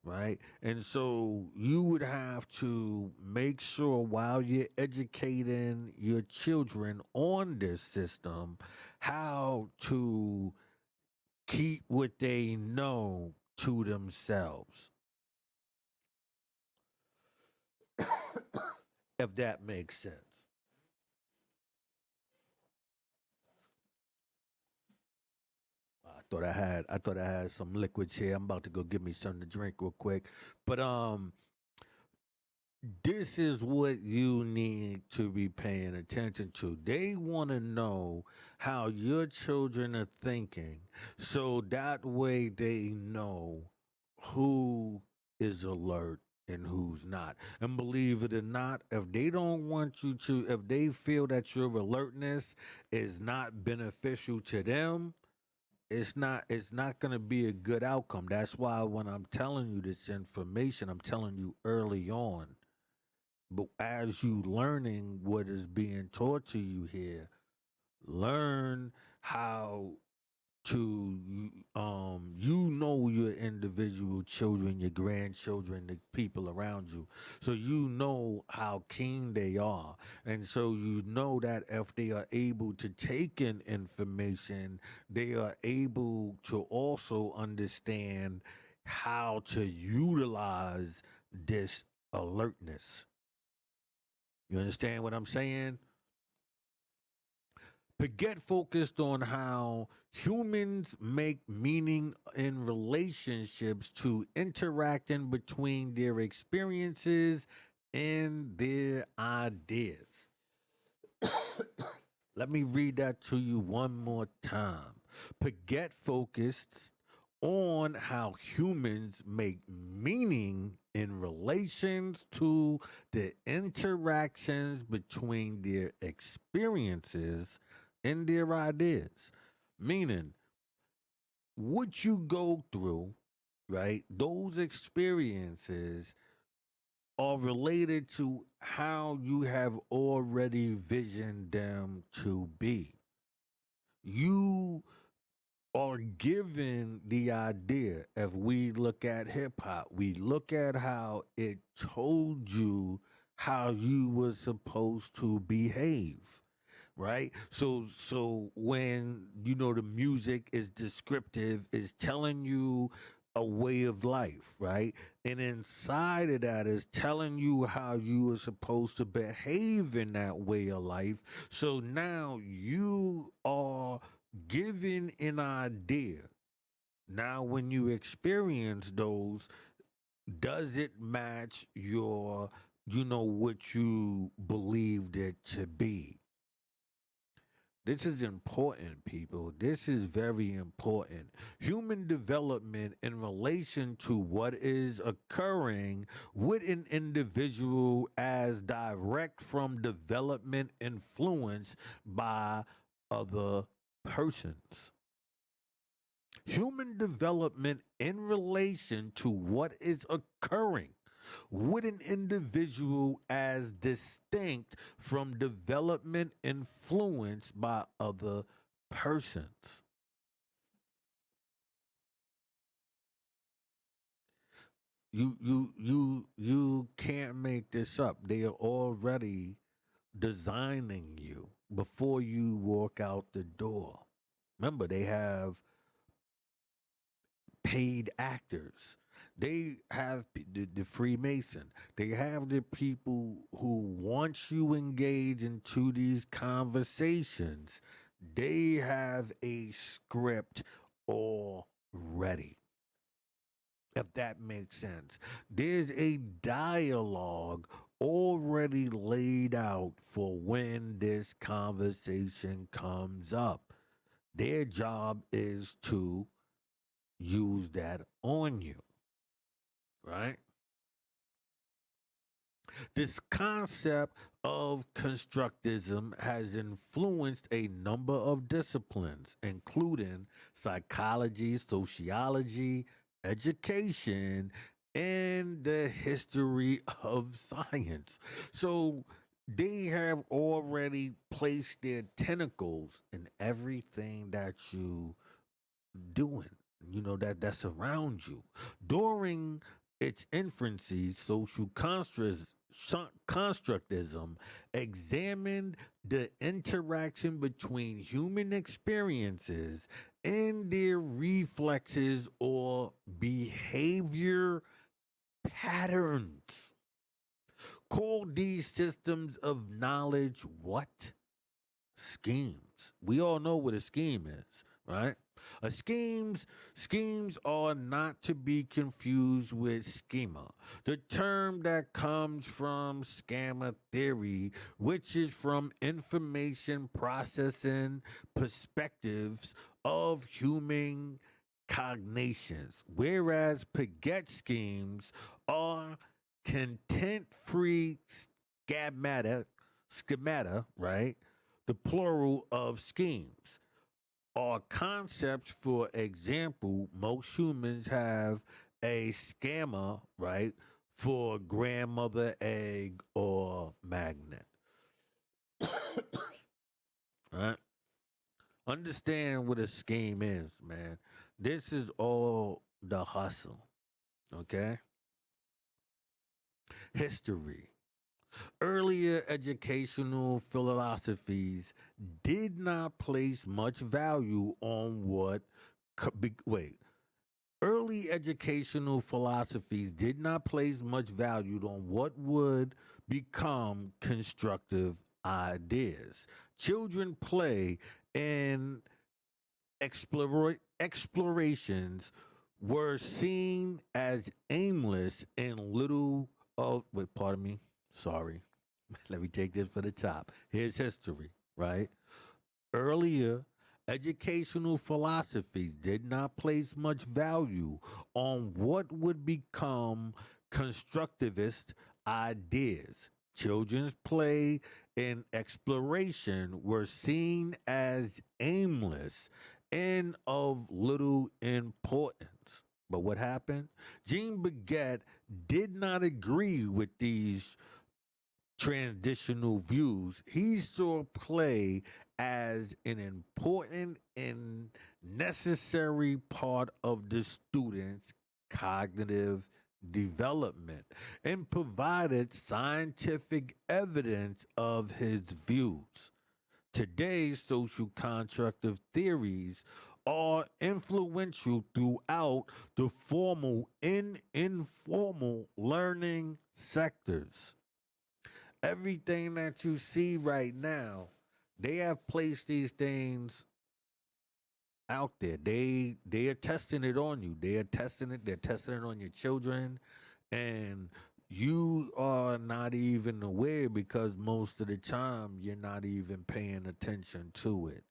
right? And so you would have to make sure while you're educating your children on this system how to keep what they know to themselves, if that makes sense. I thought I had some liquids here. I'm about to go get me something to drink real quick. But this is what you need to be paying attention to. They want to know how your children are thinking, so that way they know who is alert and who's not. And believe it or not, if they don't want you to, if they feel that your alertness is not beneficial to them, it's not going to be a good outcome. That's why when I'm telling you this information, I'm telling you early on. But as you learning what is being taught to you here, learn how to your individual children, your grandchildren, the people around you, so you know how keen they are, and so you know that if they are able to take in information, they are able to also understand how to utilize this alertness. You understand what I'm saying? But get focused on how humans make meaning in relationships to interacting between their experiences and their ideas. Let me read that to you one more time. But get focused on how humans make meaning in relations to the interactions between their experiences and their ideas. Meaning, what you go through, right? Those experiences are related to how you have already visioned them to be. You are given the idea. If we look at hip hop, we look at how it told you how you were supposed to behave, right? So when the music is descriptive, is telling you a way of life, right? And inside of that is telling you how you are supposed to behave in that way of life. So now you are given an idea. Now when you experience those, does it match your what you believed it to be? This is important, people. This is very important. Human development in relation to what is occurring with an individual as direct from development influenced by other persons. Human development in relation to what is occurring with an individual as distinct from development influenced by other persons. You can't make this up. They are already designing you before you walk out the door. Remember, they have paid actors. They have the Freemason. They have the people who, once you engage into these conversations, they have a script already. If that makes sense, there's a dialogue already laid out for when this conversation comes up. Their job is to use that on you, right? This concept of constructism has influenced a number of disciplines, including psychology, sociology, education, and the history of science. So they have already placed their tentacles in everything that you doing, that's around you. During its infancy, constructism examined the interaction between human experiences and their reflexes or behavior patterns. Called these systems of knowledge what? Schemes. We all know what a scheme is, right? A schemes are not to be confused with schema, the term that comes from scammer theory, which is from information processing perspectives of human cognitions, whereas Paget schemes are content-free schemata, right? The plural of schemes are concepts. For example, most humans have a schema, right, for grandmother egg or magnet. Right? Understand what a scheme is, man. This is all the hustle. Okay? History. Earlier educational philosophies did not place much value on what. Wait. Early educational philosophies did not place much value on what would become constructive ideas. Children play and explorations were seen as aimless and little of. Wait, pardon me. Sorry. Let me take this for the top. Here's history, right? Earlier, educational philosophies did not place much value on what would become constructivist ideas. Children's play and exploration were seen as aimless and of little importance. But what happened? Jean Baguette did not agree with these transitional views. He saw play as an important and necessary part of the student's cognitive development and provided scientific evidence of his views. Today's social constructive theories are influential throughout the formal and informal learning sectors. Everything that you see right now, they have placed these things out there. They are testing it on you. They are testing it. They're testing it on your children, and you are not even aware because most of the time you're not even paying attention to it.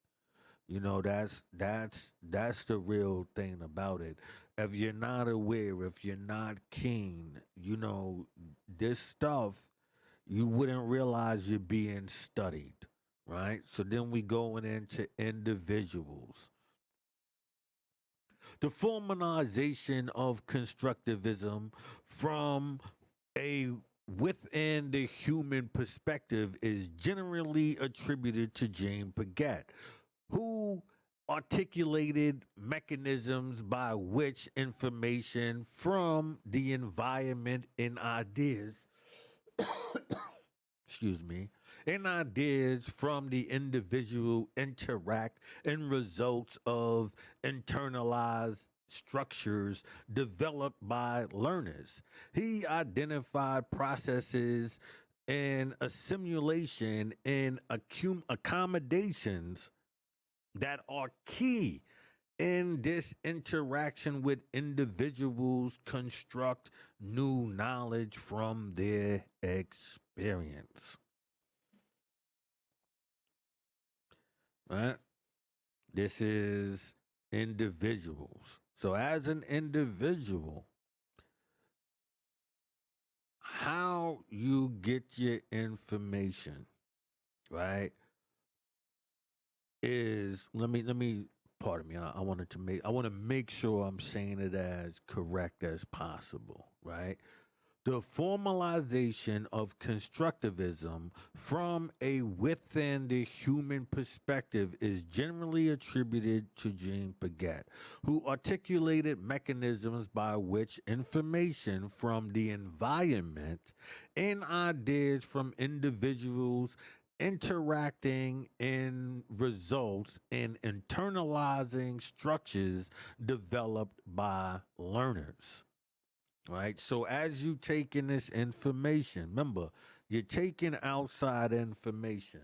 You know, that's the real thing about it. If you're not aware, if you're not keen, you know, this stuff you wouldn't realize you're being studied, right? So then we going into individuals. The formalization of constructivism from a within the human perspective is generally attributed to James Paget, who articulated mechanisms by which information from the environment and ideas, excuse me, and ideas from the individual interact and results of internalized structures developed by learners. He identified processes in a simulation and accommodations that are key in this interaction with individuals construct new knowledge from their experience, right? This is individuals. So as an individual, how you get your information, right, is let me pardon me. I wanted to make I want to make sure I'm saying it as correct as possible, right? The formalization of constructivism from a within the human perspective is generally attributed to Jean Piaget, who articulated mechanisms by which information from the environment and ideas from individuals interacting in results in internalizing structures developed by learners. Right. So as you take in this information, remember, you're taking outside information.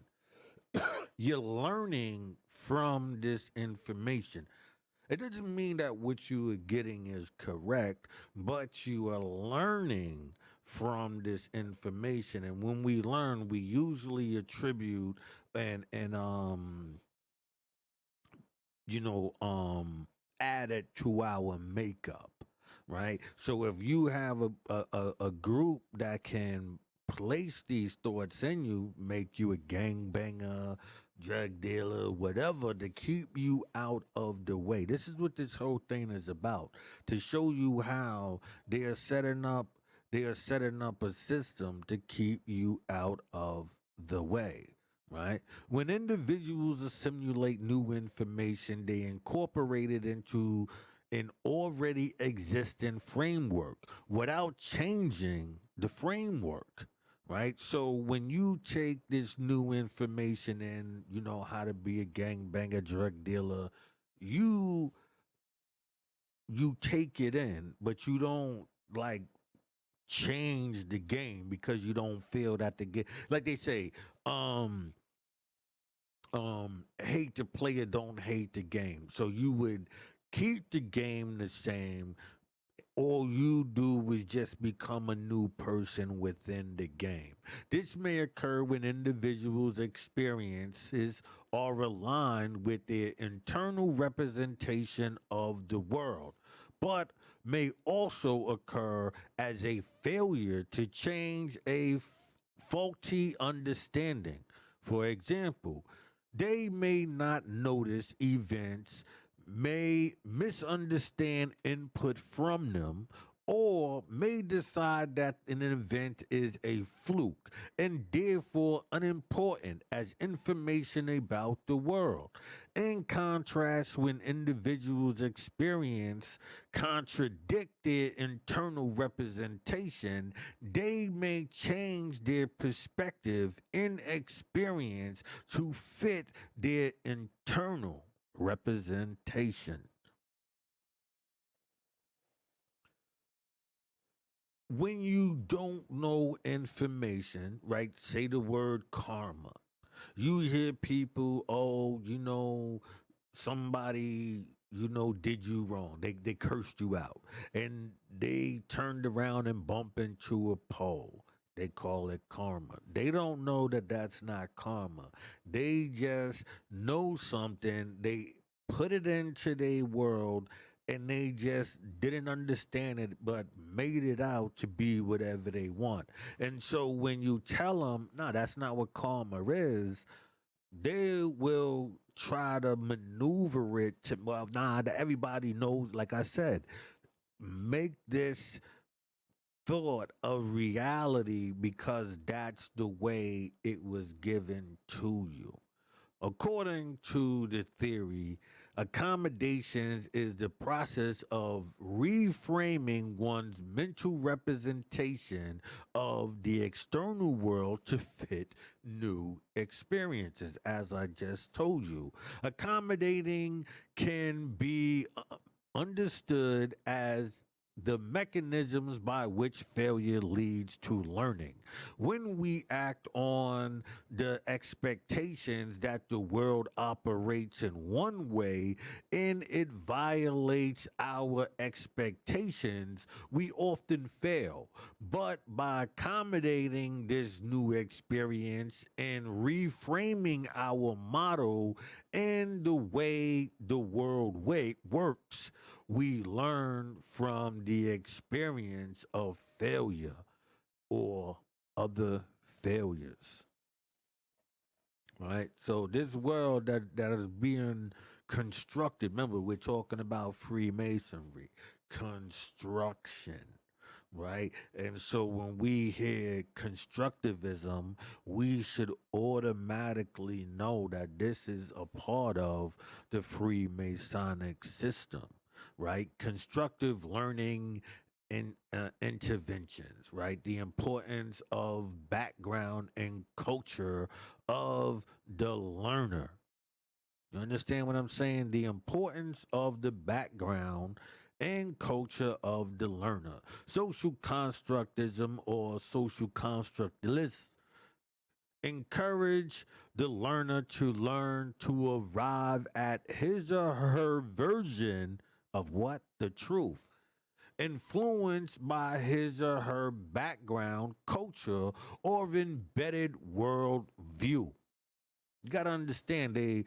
You're learning from this information. It doesn't mean that what you are getting is correct, but you are learning from this information. And when we learn, we usually attribute and you know, add it to our makeup, right? So if you have a group that can place these thoughts in you, make you a gangbanger, drug dealer, whatever, to keep you out of the way. This is what this whole thing is about. To show you how they are setting up they are setting up a system to keep you out of the way, right? When individuals assimilate new information, they incorporate it into an already existing framework without changing the framework, right? So when you take this new information and you know how to be a gangbanger, drug dealer, you you take it in, but you don't like change the game because you don't feel that the game, like they say, um hate the player, don't hate the game. So you would keep the game the same. All you do is just become a new person within the game. This may occur when individuals' experiences are aligned with their internal representation of the world, but may also occur as a failure to change a faulty understanding. For example, they may not notice events may misunderstand input from them, or may decide that an event is a fluke and therefore unimportant as information about the world. In contrast, when individuals experience contradict their internal representation, they may change their perspective and experience to fit their internal representation. When you don't know information, right? Say the word karma. You hear people, oh, somebody, did you wrong. They cursed you out. And they turned around and bump into a pole. They call it karma. They don't know that that's not karma. They just know something. They put it into their world and they just didn't understand it but made it out to be whatever they want. And so when you tell them, no, that's not what karma is, they will try to maneuver it to, well, nah, that everybody knows, like I said, make this thought a reality because that's the way it was given to you. According to the theory, accommodations is the process of reframing one's mental representation of the external world to fit new experiences. As I just told you, accommodating can be understood as the mechanisms by which failure leads to learning. When we act on the expectations that the world operates in one way and it violates our expectations, we often fail. But by accommodating this new experience and reframing our model and the way the world works, we learn from the experience of failure or other failures. Right? So this world that is being constructed, remember we're talking about Freemasonry, construction, right? And so when we hear constructivism, we should automatically know that this is a part of the Freemasonic system, right? Constructive learning and interventions, right? The importance of background and culture of the learner. You understand what I'm saying? The importance of the background and culture of the learner. Social constructism or social constructivists encourage the learner to learn to arrive at his or her version of what? The truth. Influenced by his or her background, culture, or embedded world view. You got to understand, they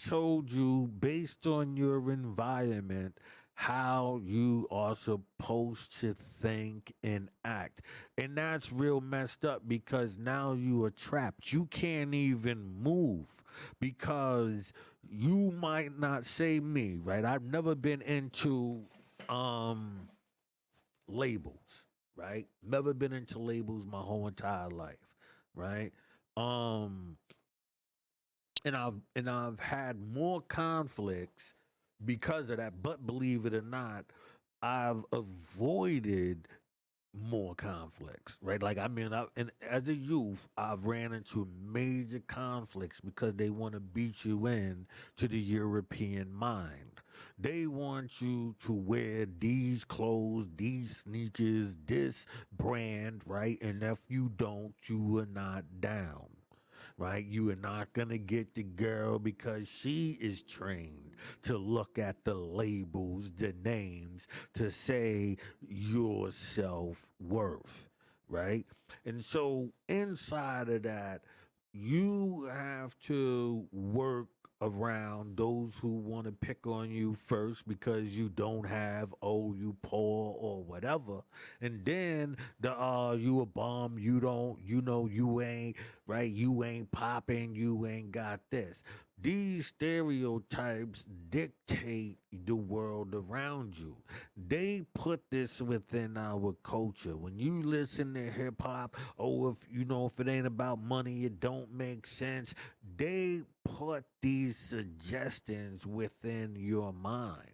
told you based on your environment how you are supposed to think and act. And that's real messed up because now you are trapped. You can't even move because you might not say me, right? I've never been into um labels, right? Never been into labels my whole entire life, right? Um and I've had more conflicts because of that. But believe it or not, I've avoided more conflicts, right? Like and as a youth, I've ran into major conflicts because they want to beat you in to the European mind. They want you to wear these clothes, these sneakers, this brand, right? And if you don't, you are not down, right? You are not going to get the girl because she is trained to look at the labels, the names, to say your self worth, right? And so inside of that, you have to work around those who want to pick on you first because you don't have, oh, you poor or whatever. And then the you a bum, you don't, you ain't, right? You ain't popping, you ain't got this. These stereotypes dictate the world around you. They put this within our culture. When you listen to hip hop, oh, if you know, if it ain't about money, it don't make sense. They put these suggestions within your mind.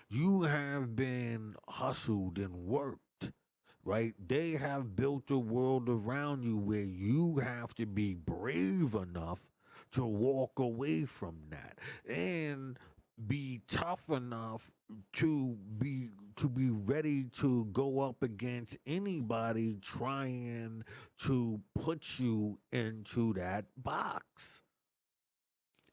You have been hustled and worked, right? They have built a world around you where you have to be brave enough to walk away from that and be tough enough to be ready to go up against anybody trying to put you into that box.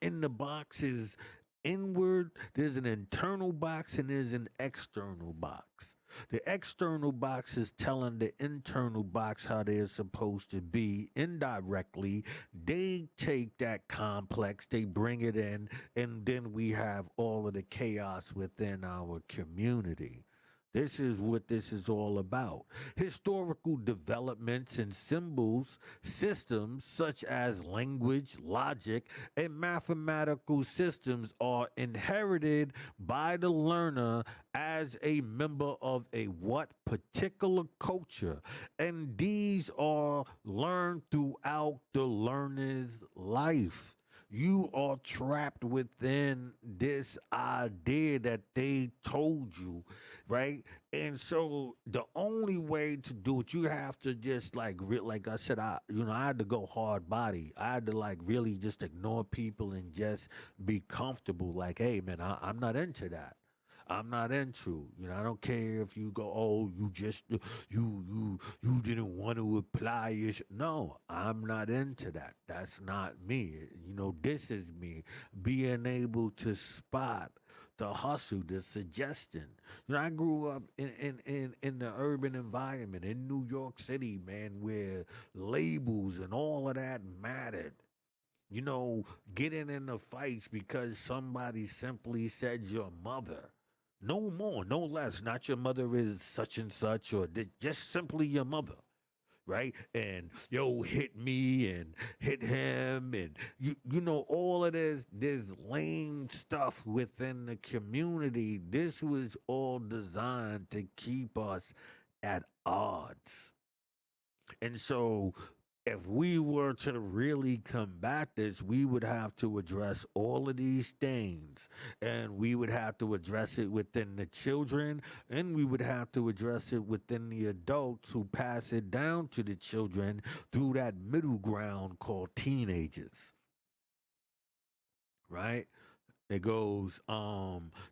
In the box is inward, there's an internal box, and there's an external box. The external box is telling the internal box how they're supposed to be indirectly. They take that complex, they bring it in, and then we have all of the chaos within our community. This is what this is all about. Historical developments and symbols, systems such as language, logic, and mathematical systems are inherited by the learner as a member of a what particular culture, and these are learned throughout the learner's life. You are trapped within this idea that they told you, right? And so the only way to do it, you have to just like I said, I had to go hard body. I had to like really just ignore people and just be comfortable. Like, hey man, I'm not into that. I'm not into. I don't care if you go, oh, you just you didn't want to apply it. No, I'm not into that. That's not me. This is me being able to spot the hustle, the suggestion. I grew up in the urban environment in New York City, man, where labels and all of that mattered. You know, getting in the fights because somebody simply said your mother. No more, no less. Not your mother is such and such, or just simply your mother, right? And yo, hit me and hit him, and you know all of this lame stuff within the community. This was all designed to keep us at odds. And so, if we were to really combat this, we would have to address all of these things. And we would have to address it within the children, and we would have to address it within the adults who pass it down to the children through that middle ground called teenagers, right? It goes,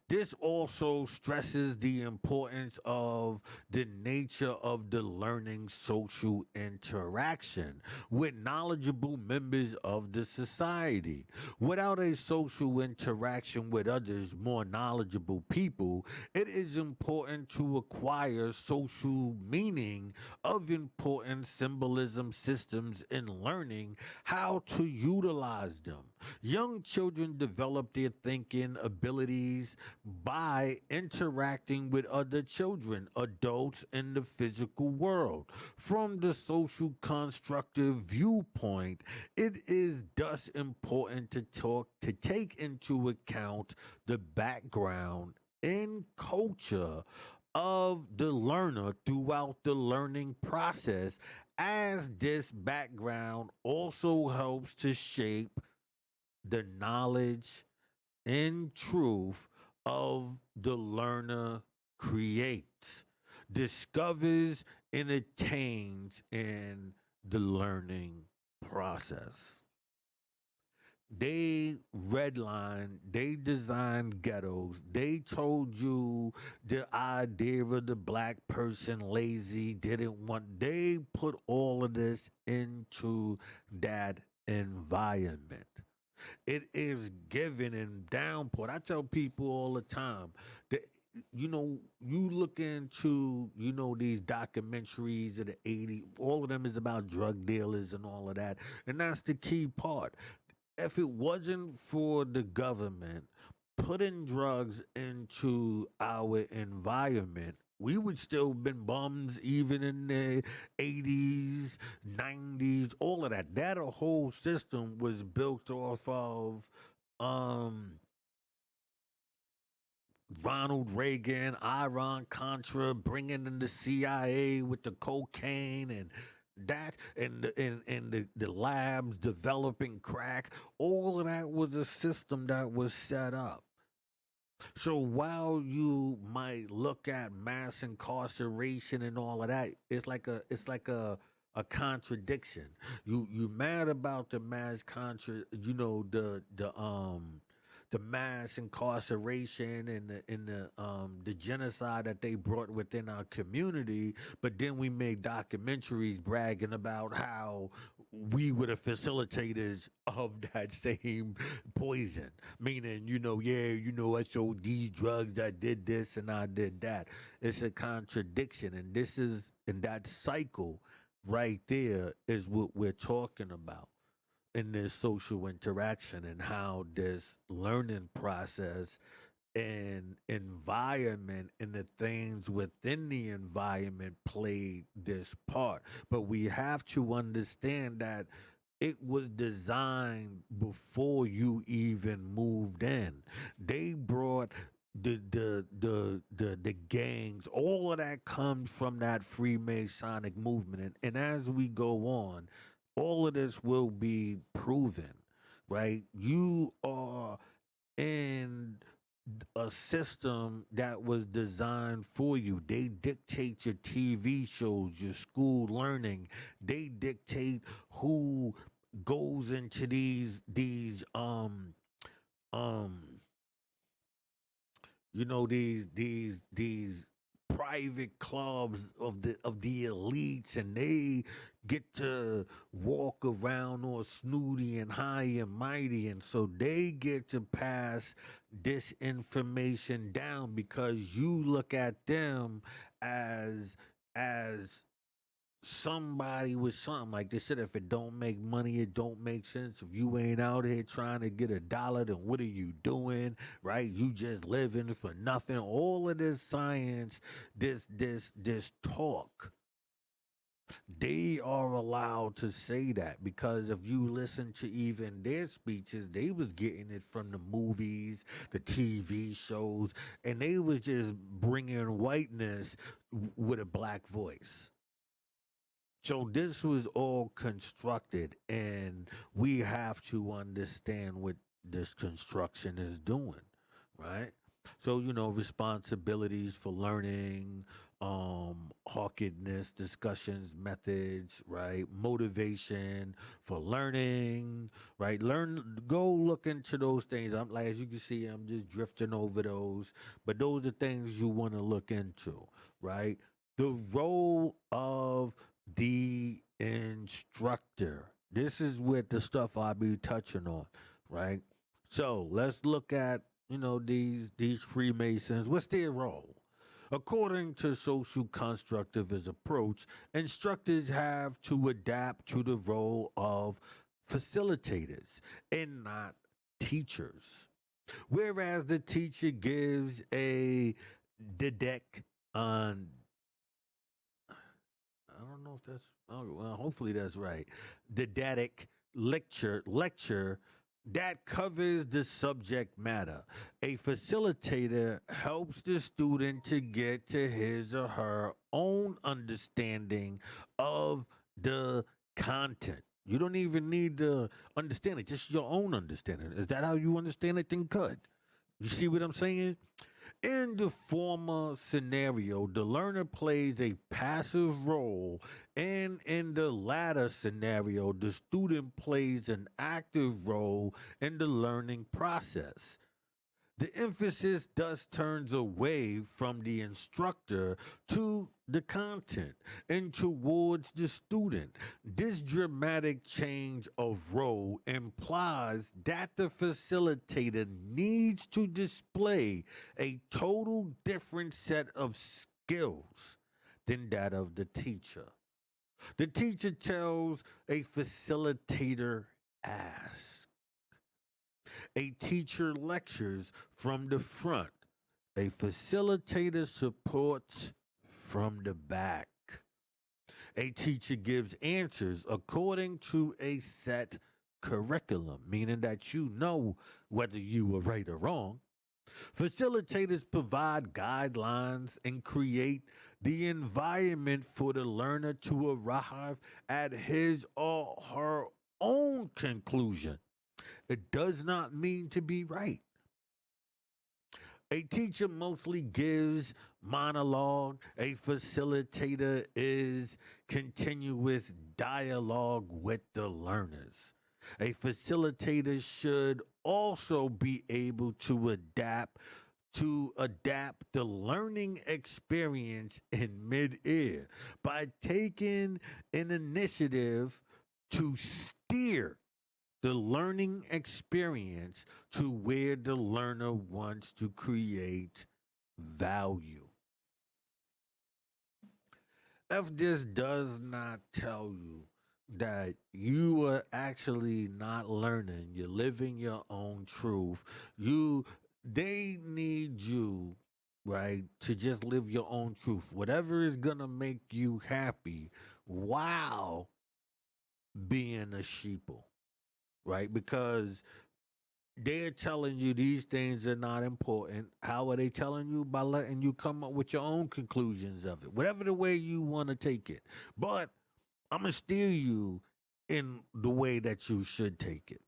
this also stresses the importance of the nature of the learning social interaction with knowledgeable members of the society. Without a social interaction with others, more knowledgeable people, it is important to acquire social meaning of important symbolism systems in learning how to utilize them. Young children develop their thinking abilities by interacting with other children, adults in the physical world. From the social constructive viewpoint, it is thus important to take into account the background and culture of the learner throughout the learning process, as this background also helps to shape the knowledge and truth of the learner creates, discovers, and attains in the learning process. They redlined, they designed ghettos, they told you the idea of the black person lazy, didn't want, they put all of this into that environment. It is given and downpoured. I tell people all the time that you look into these documentaries of the '80s. All of them is about drug dealers and all of that, and that's the key part. If it wasn't for the government putting drugs into our environment, We would still been bums even in the 80s, 90s, all of that. That whole system was built off of um Ronald Reagan, Iran Contra, bringing in the CIA with the cocaine and that and the labs developing crack. All of that was a system that was set up. So while you might look at mass incarceration and all of that, it's like a contradiction. You mad about the mass the mass incarceration and the genocide that they brought within our community, but then we make documentaries bragging about how we were the facilitators of that same poison. Meaning, yeah, I sold these drugs, I did this and I did that. It's a contradiction. And that cycle right there is what we're talking about in this social interaction and how this learning process and environment and the things within the environment played this part. But we have to understand that it was designed before you even moved in. They brought the gangs, all of that comes from that Freemasonic movement. And as we go on, all of this will be proven, right? You are in a system that was designed for you. They dictate your TV shows, your school learning. They dictate who goes into um these private clubs of the elites, and they get to walk around all snooty and high and mighty, and so they get to pass this information down because you look at them as somebody with something. Like they said, if it don't make money, it don't make sense. If you ain't out here trying to get a dollar, then what are you doing? Right? You just living for nothing. All of this science, this talk, they are allowed to say that because if you listen to even their speeches, they was getting it from the movies, the TV shows, and they was just bringing whiteness with a black voice. So this was all constructed, and we have to understand what this construction is doing, right? So, responsibilities for learning, hawkedness, discussions, methods, right? Motivation for learning, right? Go look into those things. I'm like, as you can see, I'm just drifting over those, but those are things you want to look into, right? The role of the instructor. This is what the stuff I'll be touching on, right? So let's look at these Freemasons. What's their role? According to social constructivist approach, instructors have to adapt to the role of facilitators and not teachers. Whereas the teacher gives a didactic on I don't know if that's well, hopefully that's right. Didactic lecture that covers the subject matter. A facilitator helps the student to get to his or her own understanding of the content. You don't even need to understand it, just your own understanding. Is that how you understand it? Then good. You see what I'm saying? In the former scenario, the learner plays a passive role, and in the latter scenario, the student plays an active role in the learning process. The emphasis thus turns away from the instructor to the content and towards the student. This dramatic change of role implies that the facilitator needs to display a total different set of skills than that of the teacher. The teacher tells a facilitator, ask. A teacher lectures from the front. A facilitator supports from the back. A teacher gives answers according to a set curriculum, meaning that you know whether you were right or wrong. Facilitators provide guidelines and create the environment for the learner to arrive at his or her own conclusion. It does not mean to be right. A teacher mostly gives monologue. A facilitator is continuous dialogue with the learners. A facilitator should also be able to adapt the learning experience in midair by taking an initiative to steer the learning experience to where the learner wants to create value. If this does not tell you that you are actually not learning, you're living your own truth, you they need you, right, to just live your own truth. Whatever is gonna make you happy while being a sheeple, right? Because they're telling you these things are not important. How are they telling you? By letting you come up with your own conclusions of it, whatever the way you want to take it. But I'm going to steer you in the way that you should take it.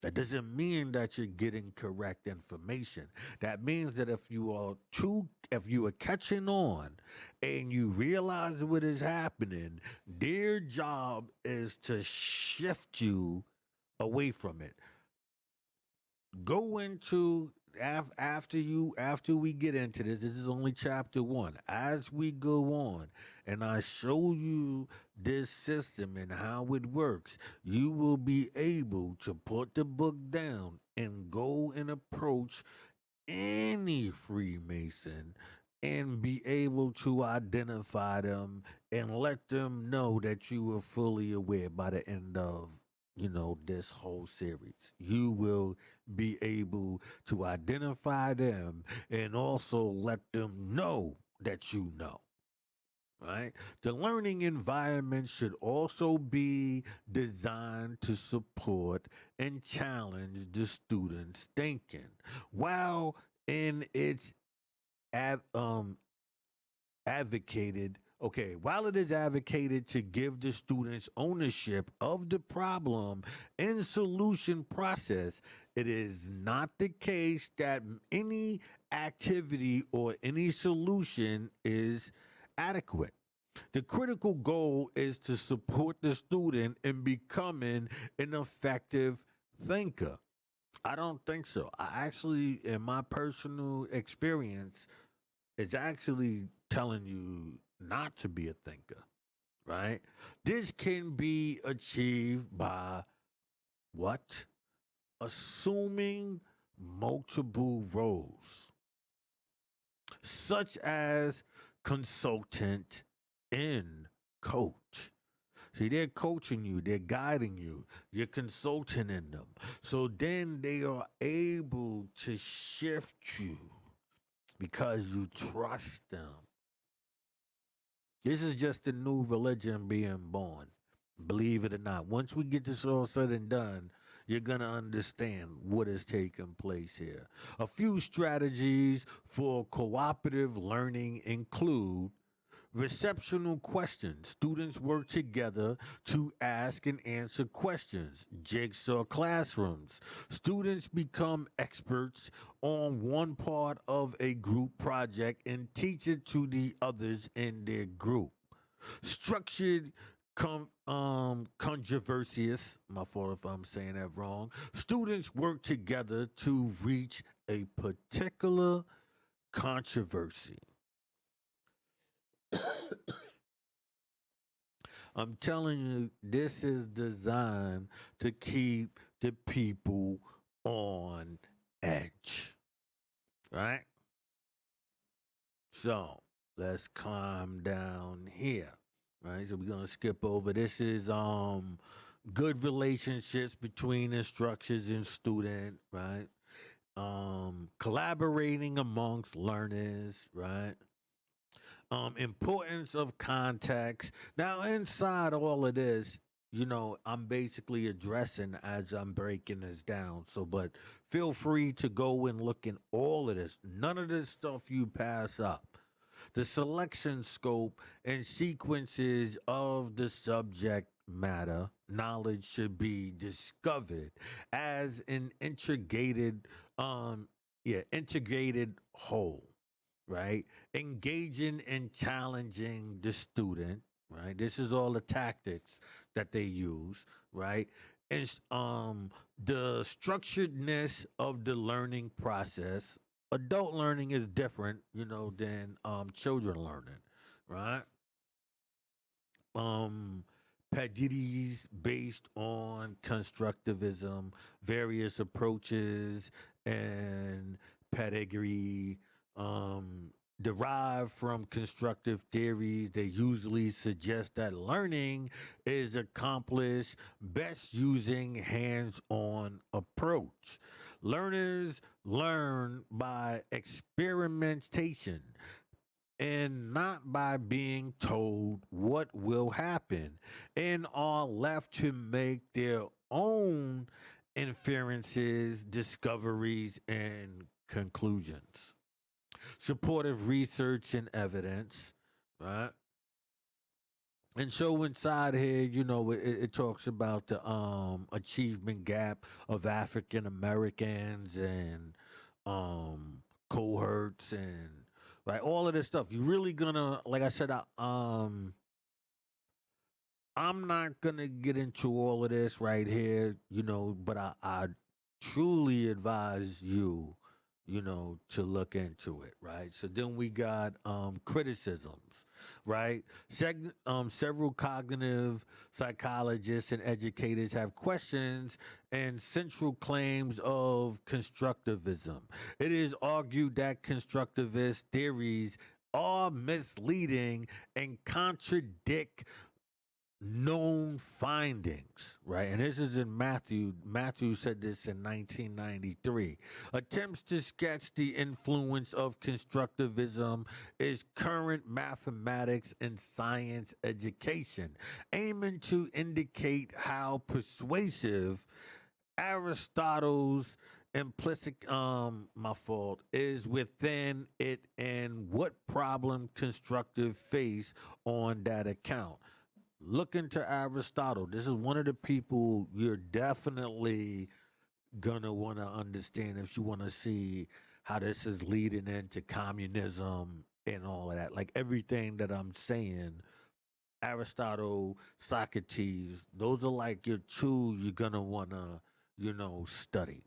That doesn't mean that you're getting correct information. That means that if you are catching on and you realize what is happening, their job is to shift you away from it. Go into after we get into this is only chapter one. As we go on and I show you this system and how it works, you will be able to put the book down and go and approach any Freemason and be able to identify them and let them know that you are fully aware by the end of this whole series. You will be able to identify them and also let them know that you know. Right? The learning environment should also be designed to support and challenge the student's thinking while in its av- um, advocated while it is advocated to give the students ownership of the problem and solution process, it is not the case that any activity or any solution is adequate. The critical goal is to support the student in becoming an effective thinker. I don't think so. I actually, in my personal experience, it's actually telling you not to be a thinker, right? This can be achieved by what? Assuming multiple roles, such as consultant and coach. See, they're coaching you, they're guiding you, you're consulting in them. So then they are able to shift you because you trust them. This is just a new religion being born. Believe it or not. Once we get this all said and done, you're going to understand what is taking place here. A few strategies for cooperative learning include receptional questions. Students work together to ask and answer questions. Jigsaw classrooms. Students become experts on one part of a group project and teach it to the others in their group. Structured controversies. My fault if I'm saying that wrong. Students work together to reach a particular controversy. I'm telling you, this is designed to keep the people on edge, right? So let's calm down here, right? So we're gonna skip over. This is good relationships between instructors and student, right? Collaborating amongst learners, right? Importance of context. Now, inside all of this, I'm basically addressing as I'm breaking this down. So, but feel free to go and look in all of this. None of this stuff you pass up. The selection scope and sequences of the subject matter knowledge should be discovered as an um integrated whole, right? Engaging and challenging the student, right? This is all the tactics that they use, right? And the structuredness of the learning process. Adult learning is different, than children learning, right? um Pagidis based on constructivism, various approaches, and pedigree um derived from constructive theories. They usually suggest that learning is accomplished best using hands-on approach. Learners learn by experimentation and not by being told what will happen, and are left to make their own inferences, discoveries, and conclusions. Supportive research and evidence, right? And so inside here, it talks about the achievement gap of African Americans and um cohorts and right all of this stuff. You really gonna, like I said, I'm not gonna get into all of this right here, but I truly advise you, to look into it, right? So then we got criticisms, right? Several cognitive psychologists and educators have questions and central claims of constructivism. It is argued that constructivist theories are misleading and contradict known findings, right? And this is in Matthew. Matthew said this in 1993. Attempts to sketch the influence of constructivism is current mathematics and science education, aiming to indicate how persuasive Aristotle's implicit my fault is within it and what problem constructive face on that account. Look into Aristotle. This is one of the people you're definitely gonna want to understand if you want to see how this is leading into communism and all of that. Like everything that I'm saying, Aristotle, Socrates, those are like your two you're gonna want to, study.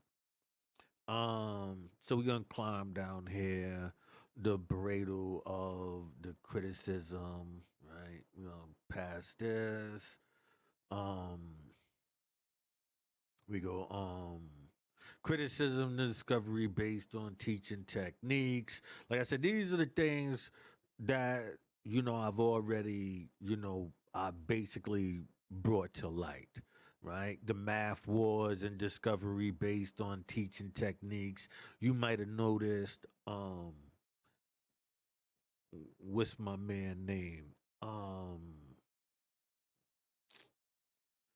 So we're gonna climb down here the bradle of the criticism, right? We're gonna pass this. Um, we go criticism, discovery based on teaching techniques. Like I said, these are the things that I've already I basically brought to light. Right, the math wars and discovery based on teaching techniques. You might have noticed. What's my man name? Um,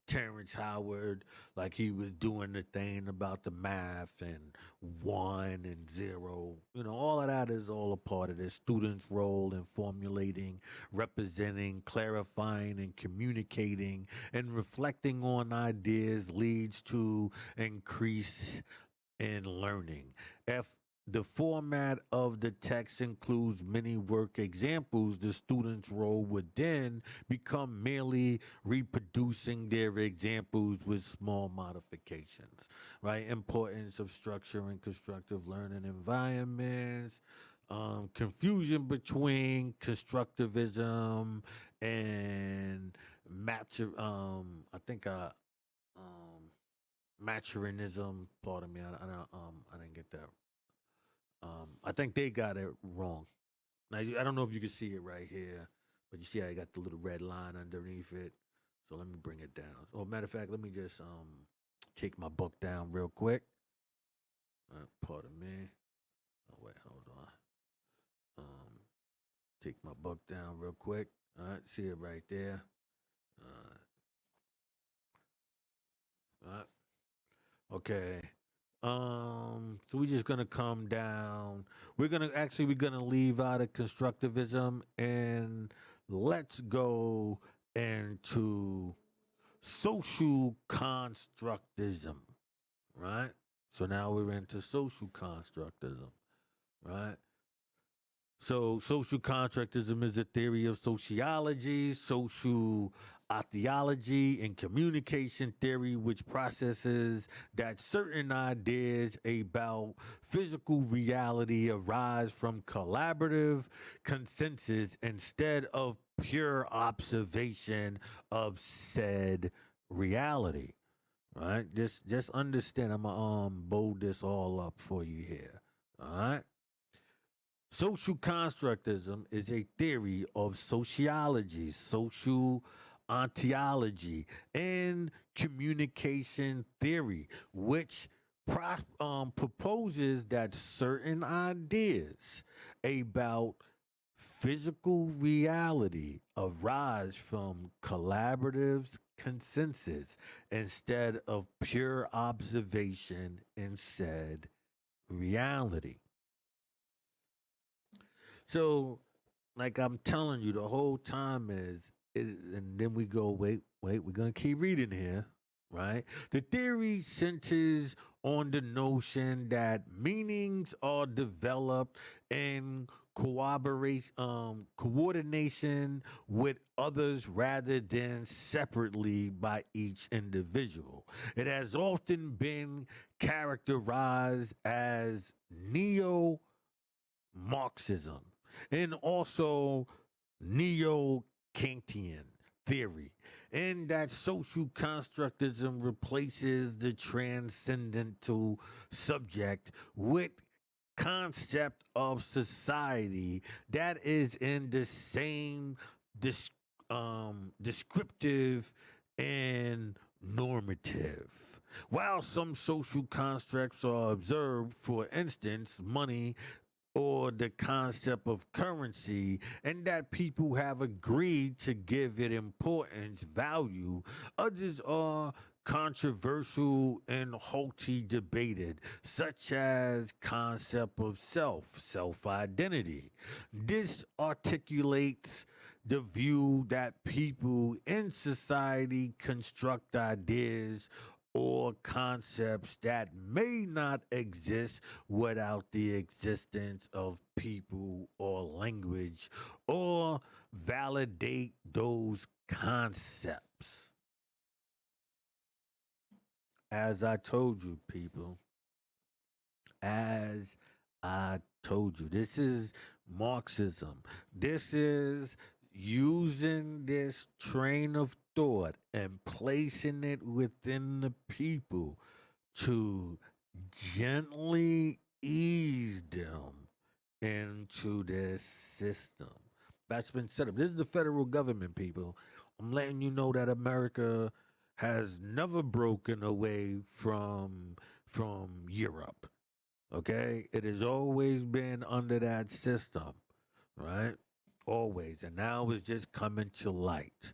Terrence Howard, like he was doing the thing about the math and one and zero. All of that is all a part of the student's role in formulating, representing, clarifying, and communicating and reflecting on ideas leads to increase in learning. If the format of the text includes many work examples, the student's role would then become merely reproducing their examples with small modifications, right? Importance of structure and constructive learning environments, confusion between constructivism and I think um, Maturinism. Pardon me, I didn't get that. I think they got it wrong. Now I don't know if you can see it right here, but you see I got the little red line underneath it. So let me bring it down. Oh, matter of fact, let me just take my book down real quick. Pardon me. Oh wait, hold on. Um, Take my book down real quick. All right, see it right there. Uh, all right. Okay. So we're just gonna come down. We're gonna leave out of constructivism and let's go into social constructism, right? So now we're into social constructism, right? So, social contractism is a theory of sociology, social theology, and communication theory, which processes that certain ideas about physical reality arise from collaborative consensus instead of pure observation of said reality. Right? Just understand. I'm gonna bold this all up for you here. All right. Social constructism is a theory of sociology, social ontology, and communication theory, which proposes that certain ideas about physical reality arise from collaborative consensus instead of pure observation in said reality. So, like I'm telling you, the whole time and then we go, wait, we're gonna keep reading here, right? The theory centers on the notion that meanings are developed in coordination with others rather than separately by each individual. It has often been characterized as neo Marxism and also neo Kantian theory, and that social constructism replaces the transcendental subject with concept of society that is in the same dis- descriptive and normative. While some social constructs are observed, for instance, money or the concept of currency, and that people have agreed to give it importance, value. Others are controversial and hotly debated, such as concept of self identity. This articulates the view that people in society construct ideas or concepts that may not exist without the existence of people or language, or validate those concepts. As I told you, people, as I told you, this is Marxism. This is using this train of thought and placing it within the people to gently ease them into this system that's been set up. This is the federal government, people. I'm letting you know that America has never broken away from Europe. Okay? It has always been under that system, right? Always. And now it's just coming to light.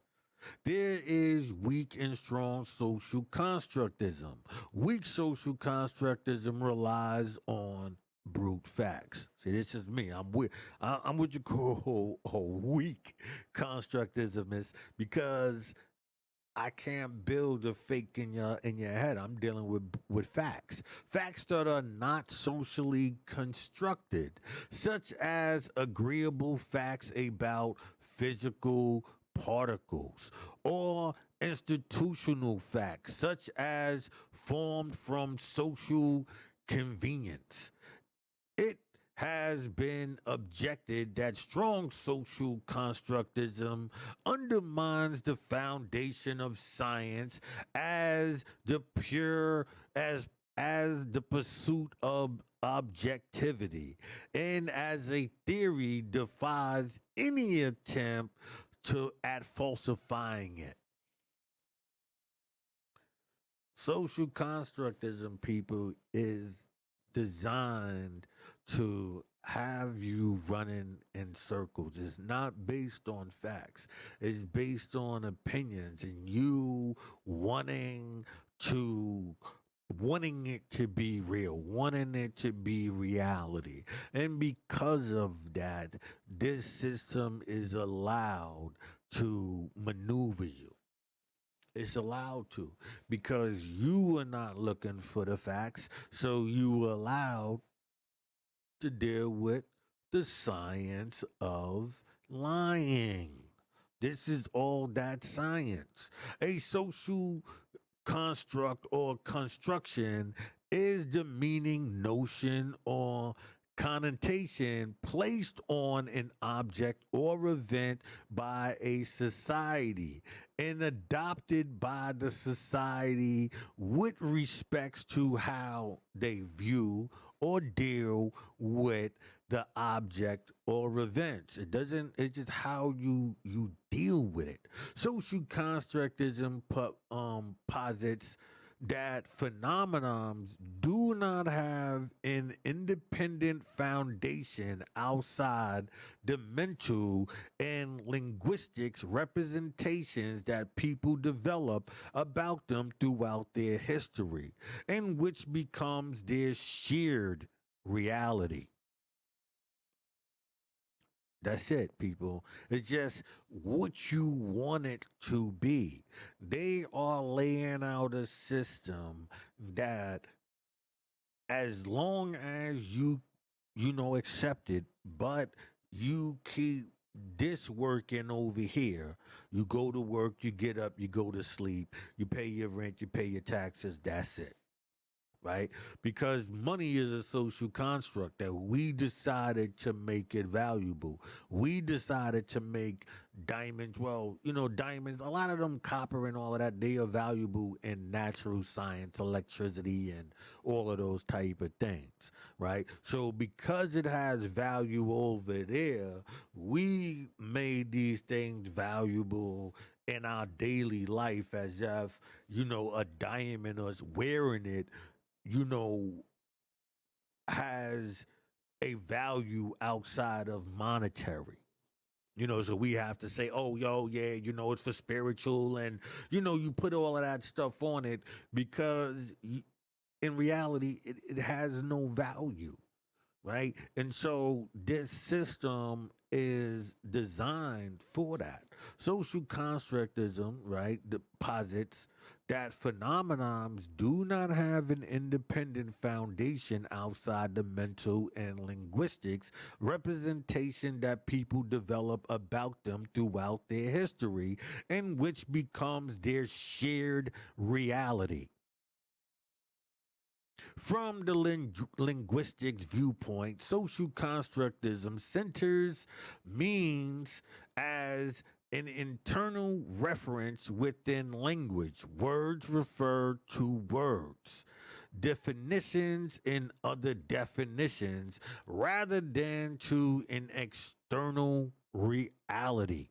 There is weak and strong social constructism. Weak social constructism relies on brute facts. See, this is me. I'm what you call a weak constructivism because I can't build a fake in your head. I'm dealing with facts. Facts that are not socially constructed, such as agreeable facts about physical particles, or institutional facts, such as formed from social convenience. It has been objected that strong social constructism undermines the foundation of science as the pure as the pursuit of objectivity, and as a theory defies any attempt to at falsifying it. Social constructism, people, is designed to have you running in circles. It's not based on facts. It's based on opinions and you wanting to wanting it to be real, wanting it to be reality. And because of that, this system is allowed to maneuver you. It's allowed to because you are not looking for the facts, so you allowed to deal with the science of lying. This is all that science. A social construct or construction is the meaning, notion, or connotation placed on an object or event by a society and adopted by the society with respects to how they view or deal with the object or events. It doesn't. It's just how you deal with it. Social constructism posits that phenomenons do not have an independent foundation outside the mental and linguistics representations that people develop about them throughout their history, and which becomes their shared reality. That's it, people. It's just what you want it to be. They are laying out a system that, as long as you accept it, but you keep this working over here. You go to work, you get up, you go to sleep, you pay your rent, you pay your taxes. That's it, right? Because money is a social construct that we decided to make it valuable. We decided to make diamonds, well, diamonds, a lot of them copper and all of that, they are valuable in natural science, electricity, and all of those type of things, right? So because it has value over there, we made these things valuable in our daily life as if, a diamond us wearing it you know, has a value outside of monetary. So we have to say, oh, yo, yeah, it's for spiritual. And, you put all of that stuff on it because in reality, it has no value, right? And so this system is designed for that. Social constructism, right, deposits that phenomenons do not have an independent foundation outside the mental and linguistics representation that people develop about them throughout their history, and which becomes their shared reality. From the linguistics viewpoint, social constructism centers means as an internal reference within language. Words refer to words, definitions and other definitions, rather than to an external reality.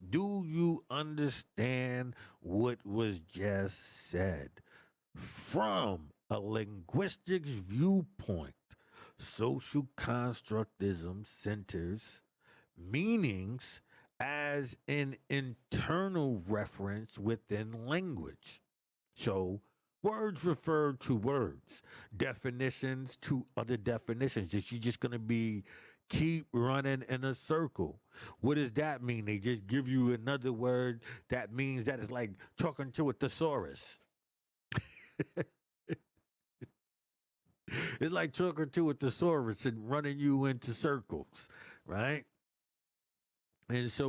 Do you understand what was just said? From a linguistics viewpoint, social constructism centers meanings as an internal reference within language. So, words refer to words, definitions to other definitions. That you're just going to be keep running in a circle. What does that mean? They just give you another word that means that it's like talking to a thesaurus. It's like talking to a thesaurus and running you into circles, right? And so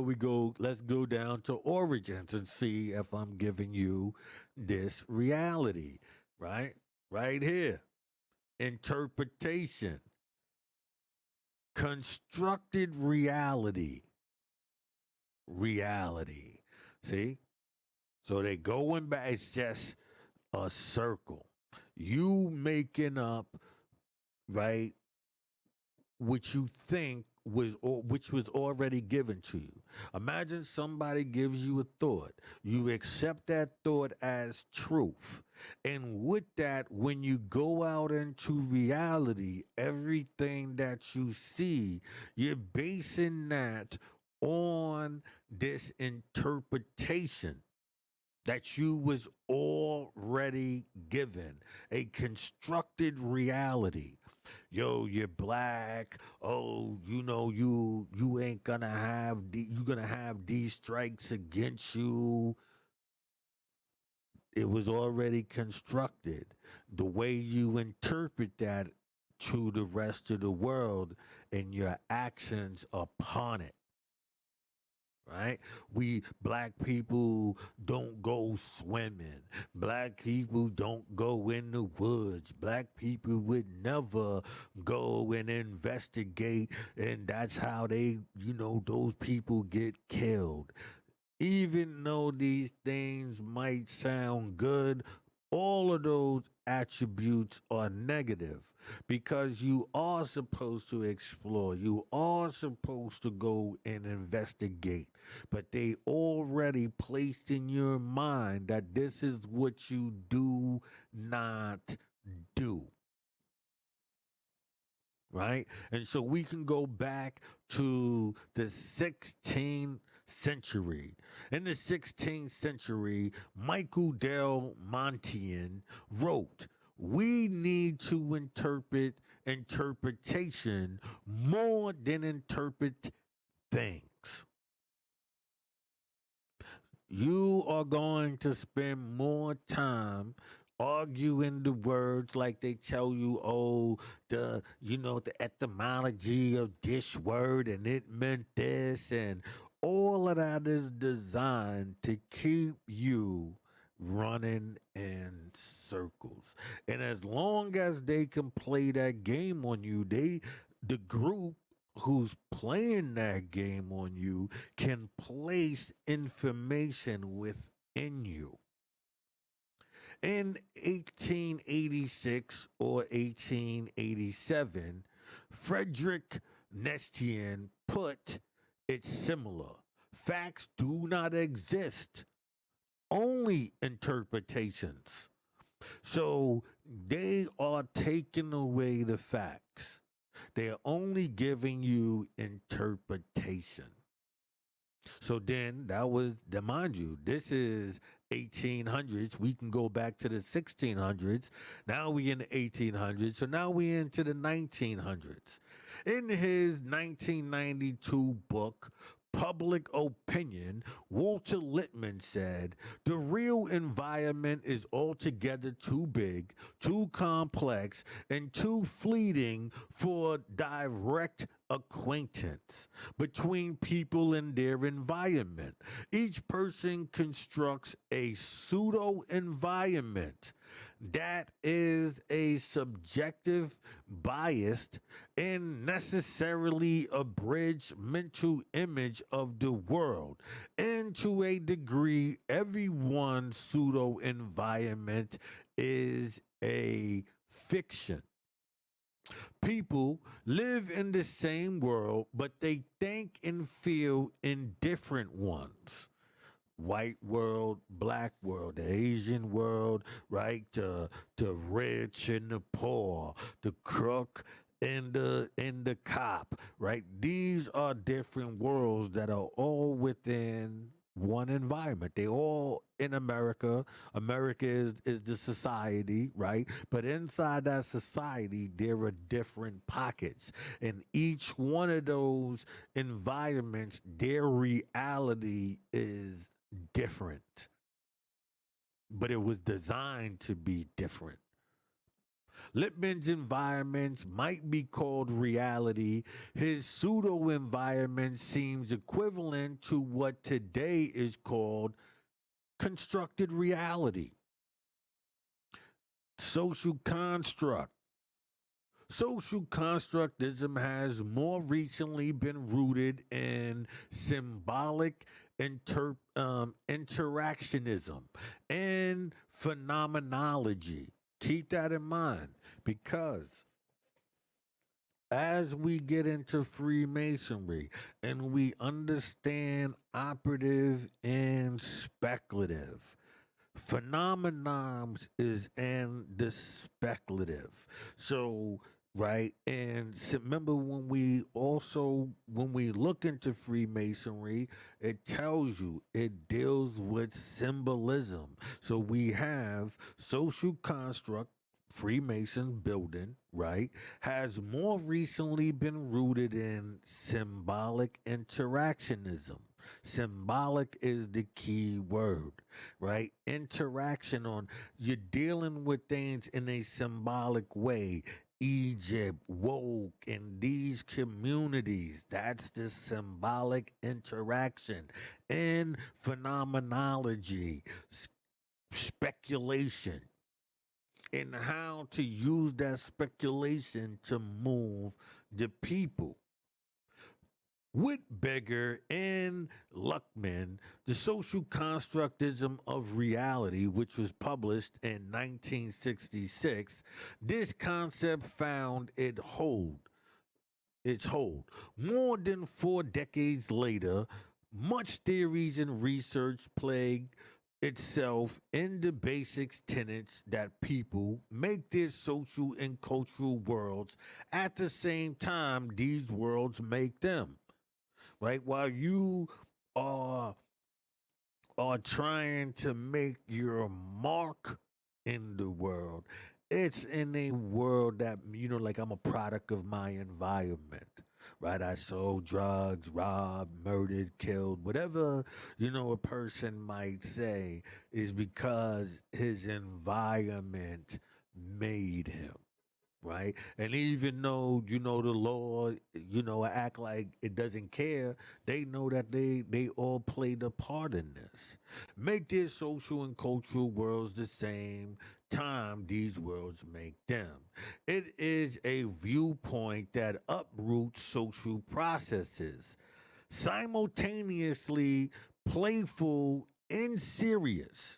let's go down to origins and see if I'm giving you this reality, right? Right here. Interpretation, constructed reality, reality. See? So they going back, it's just a circle. You making up, right, what you think which was already given to you. Imagine somebody gives you a thought. You accept that thought as truth. And with that, when you go out into reality, everything that you see, you're basing that on this interpretation that you was already given, a constructed reality. Yo, you're black. Oh, you ain't gonna have you gonna have these strikes against you. It was already constructed. The way you interpret that to the rest of the world and your actions upon it, right? We black people don't go swimming. Black people don't go in the woods. Black people would never go and investigate, and that's how those people get killed. Even though these things might sound good, all of those attributes are negative because you are supposed to explore, you are supposed to go and investigate, but they already placed in your mind that this is what you do not do, right? And so we can go back to the 16th century. In the 16th century, Michael Del Montean wrote, "We need to interpret interpretation more than interpret things." You are going to spend more time arguing the words like they tell you, oh, the etymology of this word and it meant this, and all of that is designed to keep you running in circles. And as long as they can play that game on you, the group who's playing that game on you can place information within you. In 1886 or 1887, Frederick Nestian put it similar. Facts do not exist, only interpretations. So they are taking away the facts. They're only giving you interpretation. So then that was, mind you, this is 1800s. We can go back to the 1600s. Now we in the 1800s. So now we into the 1900s. In his 1992 book, Public Opinion, Walter Lippmann said, "The real environment is altogether too big, too complex, and too fleeting for direct acquaintance between people and their environment. Each person constructs a pseudo environment that is a subjective, biased, and necessarily abridged mental image of the world. And to a degree, everyone's pseudo environment is a fiction. People live in the same world, but they think and feel in different ones. White world, black world, the Asian world, right? The rich and the poor, the crook and the cop, right? These are different worlds that are all within one environment. They all in America. America is the society, right? But inside that society, there are different pockets. And each one of those environments, their reality is different, but it was designed to be different. Lippmann's environments might be called reality. His pseudo environment seems equivalent to what today is called constructed reality. Social construct. Social constructism has more recently been rooted in symbolic interactionism and phenomenology. Keep that in mind because as we get into Freemasonry and we understand operative and speculative, phenomenons is in the speculative. So, right, and remember when we look into Freemasonry, it tells you it deals with symbolism. So we have social construct. Freemason building, right, has more recently been rooted in symbolic interactionism. Symbolic is the key word, right? Interaction on, you're dealing with things in a symbolic way. Egypt, woke, in these communities, that's the symbolic interaction. In phenomenology, speculation, and how to use that speculation to move the people. Whitbegger and Luckman, The Social Constructism of Reality, which was published in 1966, this concept found its hold. More than 4 decades later, much theories and research plague itself in the basic tenets that people make their social and cultural worlds at the same time these worlds make them, right? While you are trying to make your mark in the world, it's in a world that, like, I'm a product of my environment. Right, I sold drugs, robbed, murdered, killed, whatever a person might say is because his environment made him, right? And even though the law, act like it doesn't care, they know that they all played a part in this. Make their social and cultural worlds the same time these worlds make them. It is a viewpoint that uproots social processes, simultaneously playful and serious.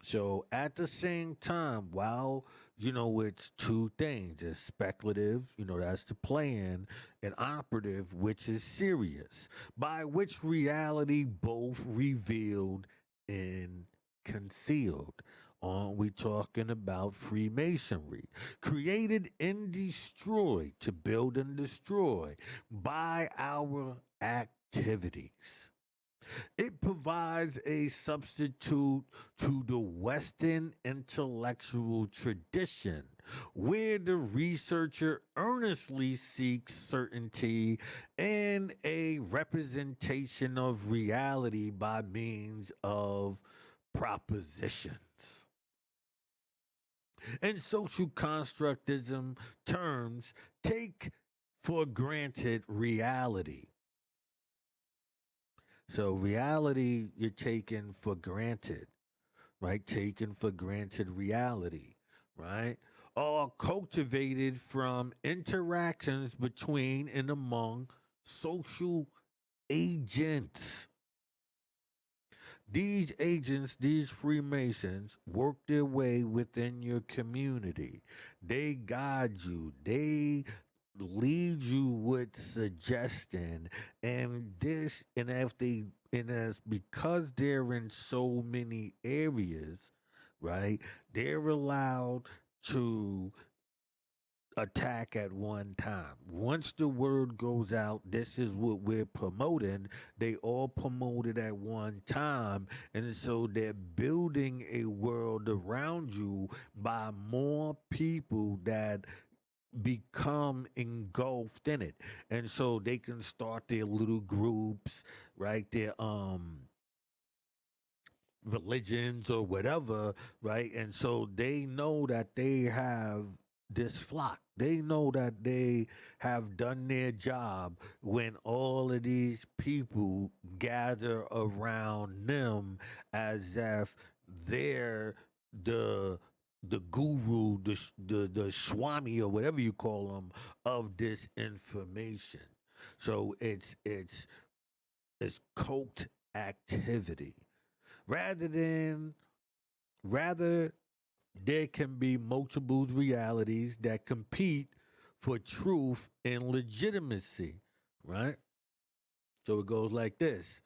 So at the same time, while it's two things, it's speculative, that's the plan, and operative, which is serious, by which reality both revealed and concealed. On we talking about Freemasonry, created and destroyed, to build and destroy by our activities. It provides a substitute to the Western intellectual tradition, where the researcher earnestly seeks certainty and a representation of reality by means of propositions. In social constructism terms, take for granted reality. So reality you're taking for granted, right? Taken for granted reality, right? Are cultivated from interactions between and among social agents. These agents, these Freemasons, work their way within your community. They guide you. They lead you with suggestion, and this, and if they, and as because they're in so many areas, right? They're allowed to attack at one time. Once the word goes out, this is what we're promoting, they all promote it at one time. And so they're building a world around you by more people that become engulfed in it. And so they can start their little groups, right? Their religions or whatever, right? And so they know that they have this flock. They know that they have done their job when all of these people gather around them as if they're the guru, the swami or whatever you call them of this information. So it's cult activity rather than rather there can be multiple realities that compete for truth and legitimacy, right? So it goes like this.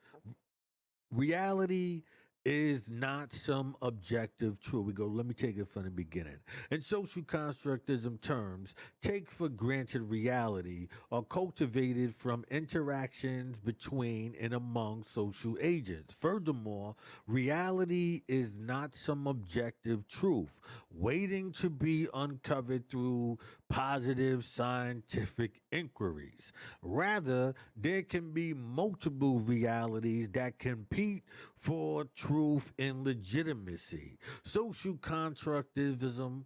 Reality is not some objective truth. We go, let me take it from the beginning. In social constructism terms, take for granted reality are cultivated from interactions between and among social agents. Furthermore, reality is not some objective truth waiting to be uncovered through positive scientific inquiries. Rather, there can be multiple realities that compete for truth and legitimacy. Social constructivism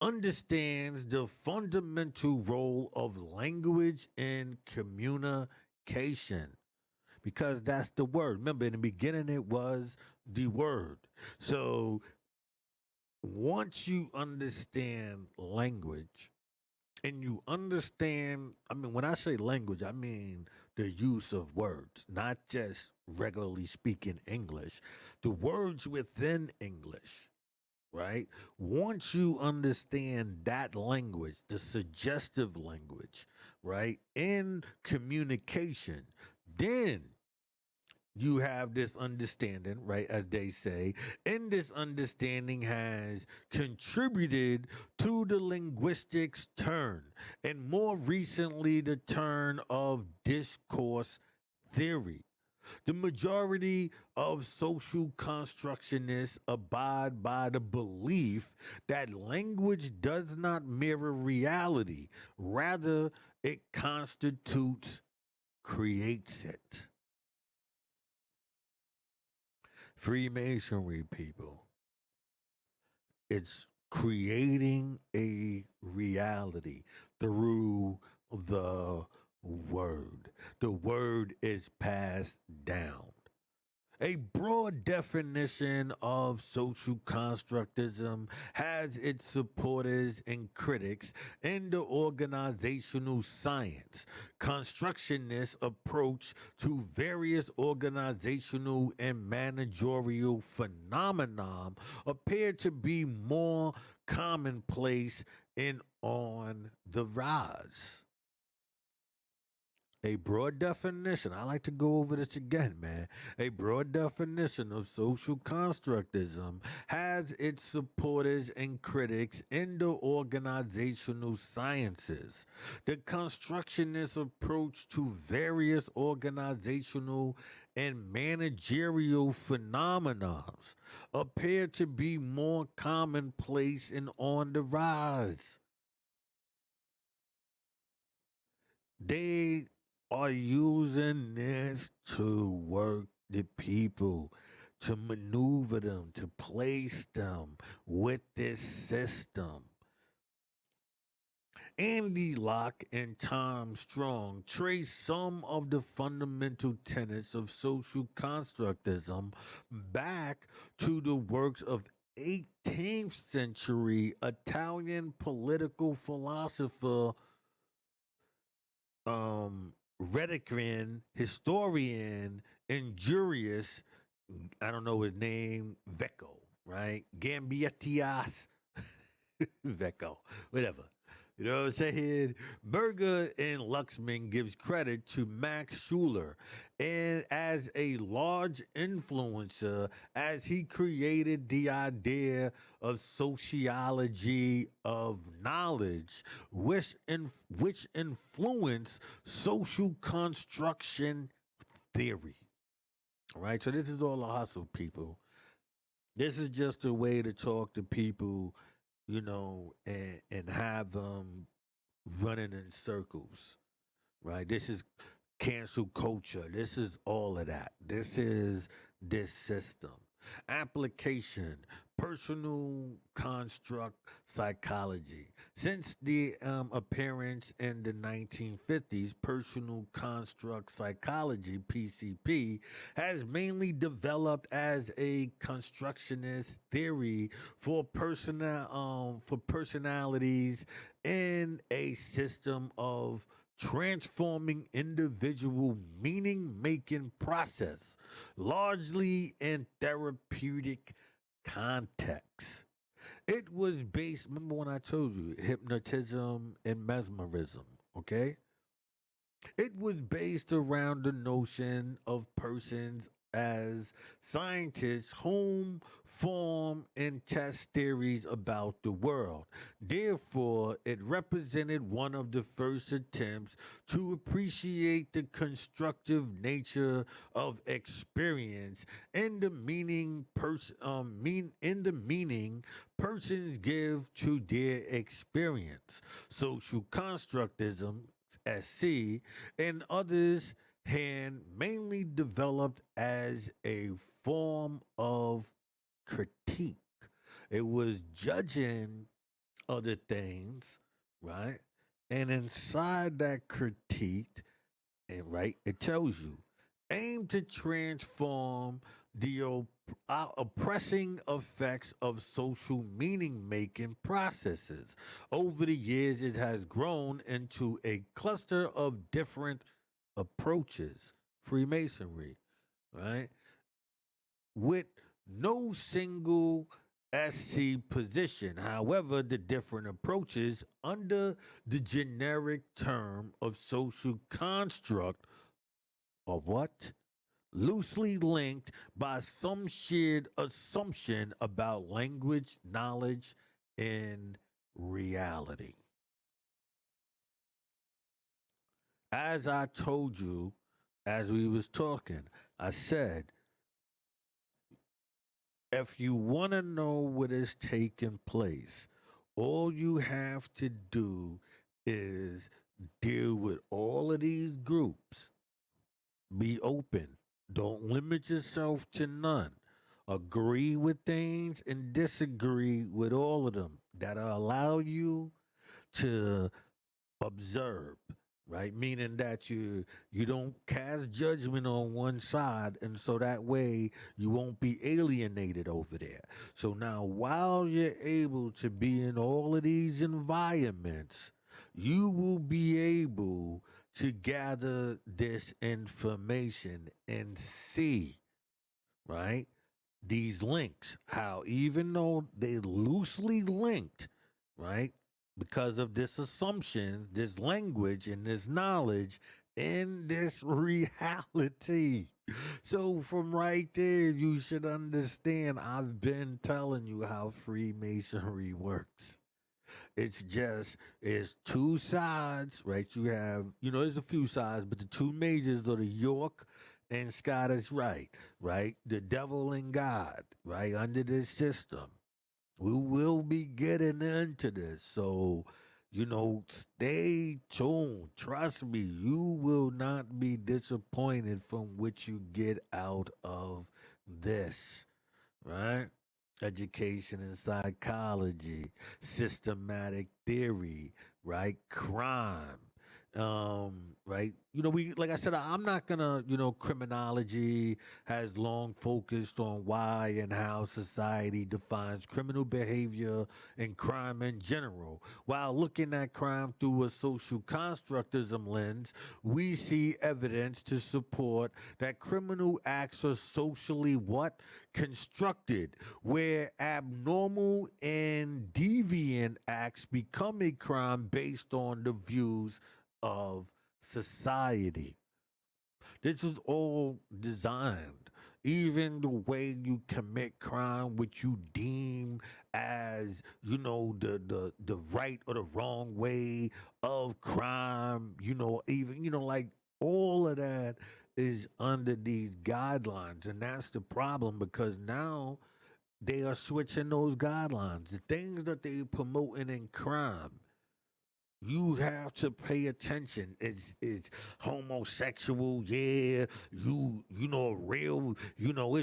understands the fundamental role of language in communication because that's the word. Remember, in the beginning, it was the word. So once you understand language, and you understand, I mean, when I say language, I mean the use of words, not just regularly speaking English, the words within English, right? Once you understand that language, the suggestive language, right, in communication, then you have this understanding, right, as they say, and this understanding has contributed to the linguistics turn, and more recently, the turn of discourse theory. The majority of social constructionists abide by the belief that language does not mirror reality, rather, it constitutes, creates it. Freemasonry, people, it's creating a reality through the word. The word is passed down. A broad definition of social constructism has its supporters and critics in the organizational science. Constructionist approach to various organizational and managerial phenomenon appear to be more commonplace and on the rise. A broad definition, I like to go over this again, man. A broad definition of social constructism has its supporters and critics in the organizational sciences. The constructionist approach to various organizational and managerial phenomena appear to be more commonplace and on the rise. They are using this to work the people, to maneuver them, to place them with this system. Andy Locke and Tom Strong trace some of the fundamental tenets of social constructism back to the works of 18th century Italian political philosopher rhetorician, historian, injurious, I don't know his name, Vecco, right? Gambitias Vecco, whatever. You know what I'm saying? Berger and Luxman gives credit to Max Schuler and as a large influencer as he created the idea of sociology of knowledge, which influenced social construction theory. All right, so this is all a hustle, people. This is just a way to talk to people, and have them running in circles, right? This is cancel culture. This is all of that. This is this system. Application, personal construct psychology. Since the appearance in the 1950s, personal construct psychology, PCP, has mainly developed as a constructionist theory for personalities in a system of transforming individual meaning making process, largely in therapeutic context. It was based, remember when I told you, hypnotism and mesmerism, okay? It was based around the notion of persons as scientists whom form and test theories about the world. Therefore, it represented one of the first attempts to appreciate the constructive nature of experience and the meaning persons give to their experience. Social constructism, SC, and others hand mainly developed as a form of critique. It was judging other things, right? And inside that critique, and right, it tells you, aim to transform the oppressing effects of social meaning making processes. Over the years, it has grown into a cluster of different approaches, Freemasonry, right? With no single SC position. However, the different approaches under the generic term of social construct of what? Loosely linked by some shared assumption about language, knowledge, and reality. As I told you, as we was talking, I said, if you want to know what is taking place, all you have to do is deal with all of these groups. Be open. Don't limit yourself to none. Agree with things and disagree with all of them that allow you to observe, right? Meaning that you don't cast judgment on one side, and so that way you won't be alienated over there. So now, while you're able to be in all of these environments, you will be able to gather this information and see, right? These links, how even though they loosely linked, right? Because of this assumption, this language, and this knowledge, and this reality. So from right there, you should understand I've been telling you how Freemasonry works. It's two sides, right? You have, there's a few sides, but the two majors are the York and Scottish Rite, right? The devil and God, right? Under this system. We will be getting into this. So, stay tuned. Trust me, you will not be disappointed from what you get out of this, right? Education and psychology, systematic theory, right? Crime, right? We like I said, I'm not gonna, criminology has long focused on why and how society defines criminal behavior and crime in general. While looking at crime through a social constructism lens, we see evidence to support that criminal acts are socially what? Constructed, where abnormal and deviant acts become a crime based on the views of society. This is all designed. Even the way you commit crime, which you deem as, the right or the wrong way of crime, even, like all of that is under these guidelines. And that's the problem because now they are switching those guidelines. The things that they promoting in crime, you have to pay attention. It's homosexual, yeah. It's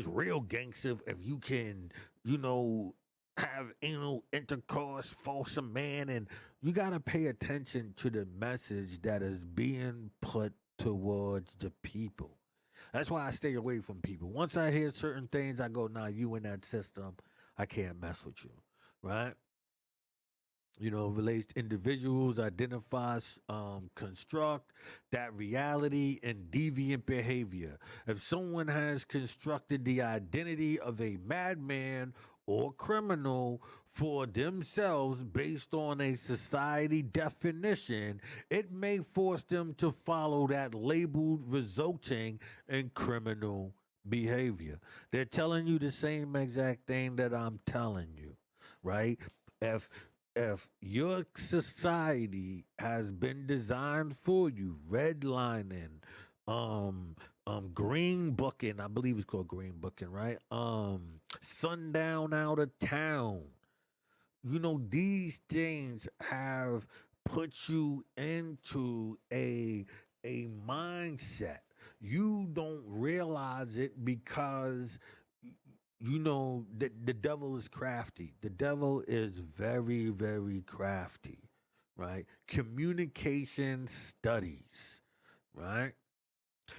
real gangster if you can, you know, have anal intercourse, force a man, and you gotta pay attention to the message that is being put towards the people. That's why I stay away from people. Once I hear certain things, I go, nah, you in that system, I can't mess with you. Right? Relates to individuals, identifies, construct that reality and deviant behavior. If someone has constructed the identity of a madman or criminal for themselves based on a society definition, it may force them to follow that label, resulting in criminal behavior. They're telling you the same exact thing that I'm telling you, right? If if your society has been designed for you, redlining, um, green booking, I believe it's called green booking, right? Sundown out of town. These things have put you into a mindset. You don't realize it because the devil is crafty. The devil is very, very crafty, right? Communication studies, right?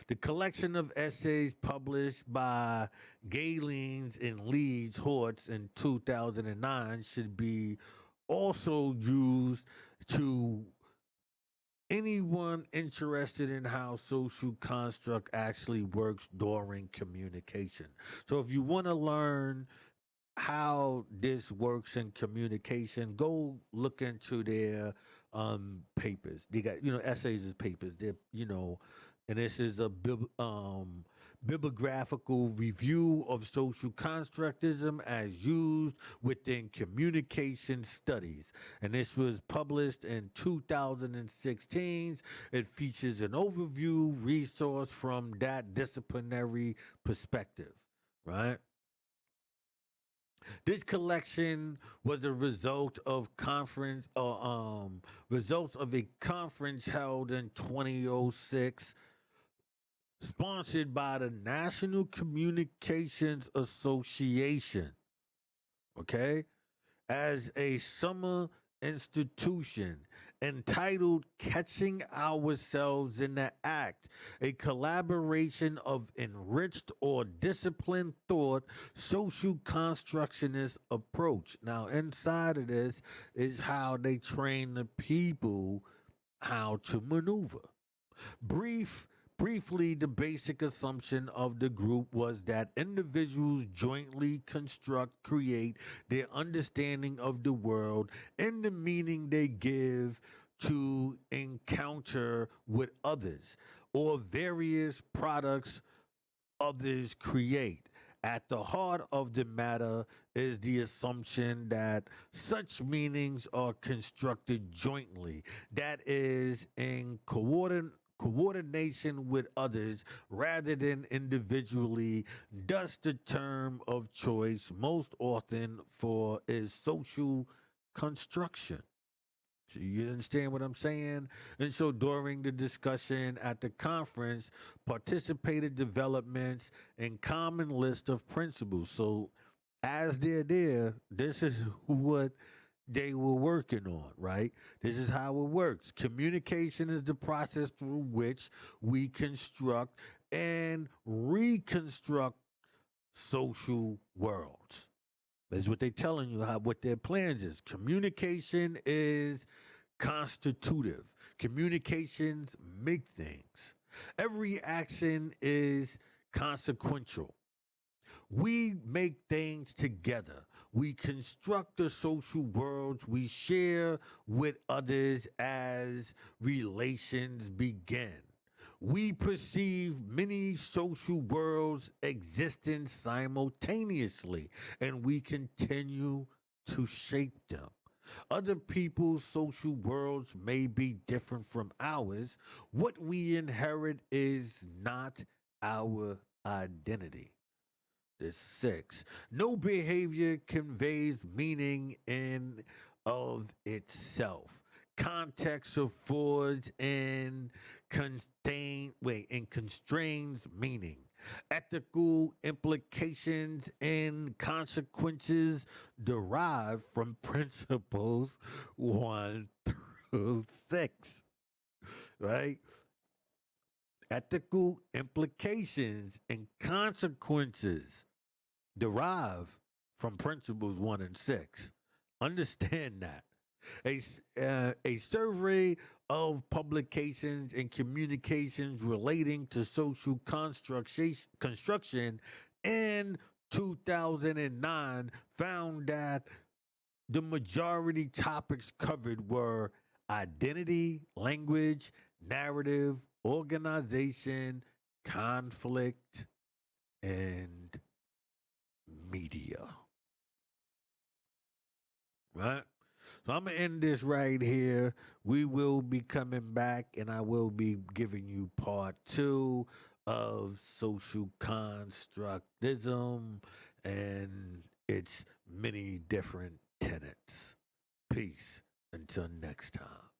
The collection of essays published by Galens and Leeds Hortz in 2009 should be also used to anyone interested in how social construct actually works during communication. So if you want to learn how this works in communication, go look into their papers. They got essays as papers. And this is a bibliographical review of social constructism as used within communication studies. And this was published in 2016. It features an overview resource from that disciplinary perspective, right? This collection was a result of results of a conference held in 2006, sponsored by the National Communications Association. Okay, as a summer institution entitled Catching Ourselves in the Act, a collaboration of enriched or disciplined thought, social constructionist approach. Now, inside of this is how they train the people how to maneuver. Brief Briefly, the basic assumption of the group was that individuals jointly create their understanding of the world and the meaning they give to encounter with others or various products others create. At the heart of the matter is the assumption that such meanings are constructed jointly, that is, in coordination with others rather than individually. Thus, the term of choice most often for is social construction. So you understand what I'm saying? And so during the discussion at the conference, participated developments and common list of principles. So as they're there, this is what they were working on, right? This is how it works. Communication is the process through which we construct and reconstruct social worlds. That's what they're telling you, how what their plans is. Communication is constitutive. Communications make things. Every action is consequential. We make things together. We construct the social worlds we share with others as relations begin. We perceive many social worlds existing simultaneously, and we continue to shape them. Other people's social worlds may be different from ours. What we inherit is not our identity. The six. No behavior conveys meaning in of itself. Context affords and and constrains meaning. Ethical implications and consequences derive from principles one through six. Right? Ethical implications and consequences derive from principles one and six. Understand that. A survey of publications and communications relating to social construction and 2009 found that the majority topics covered were identity, language, narrative, organization, conflict, and media. Right? So I'm going to end this right here. We will be coming back and I will be giving you part two of social constructism and its many different tenets. Peace. Until next time.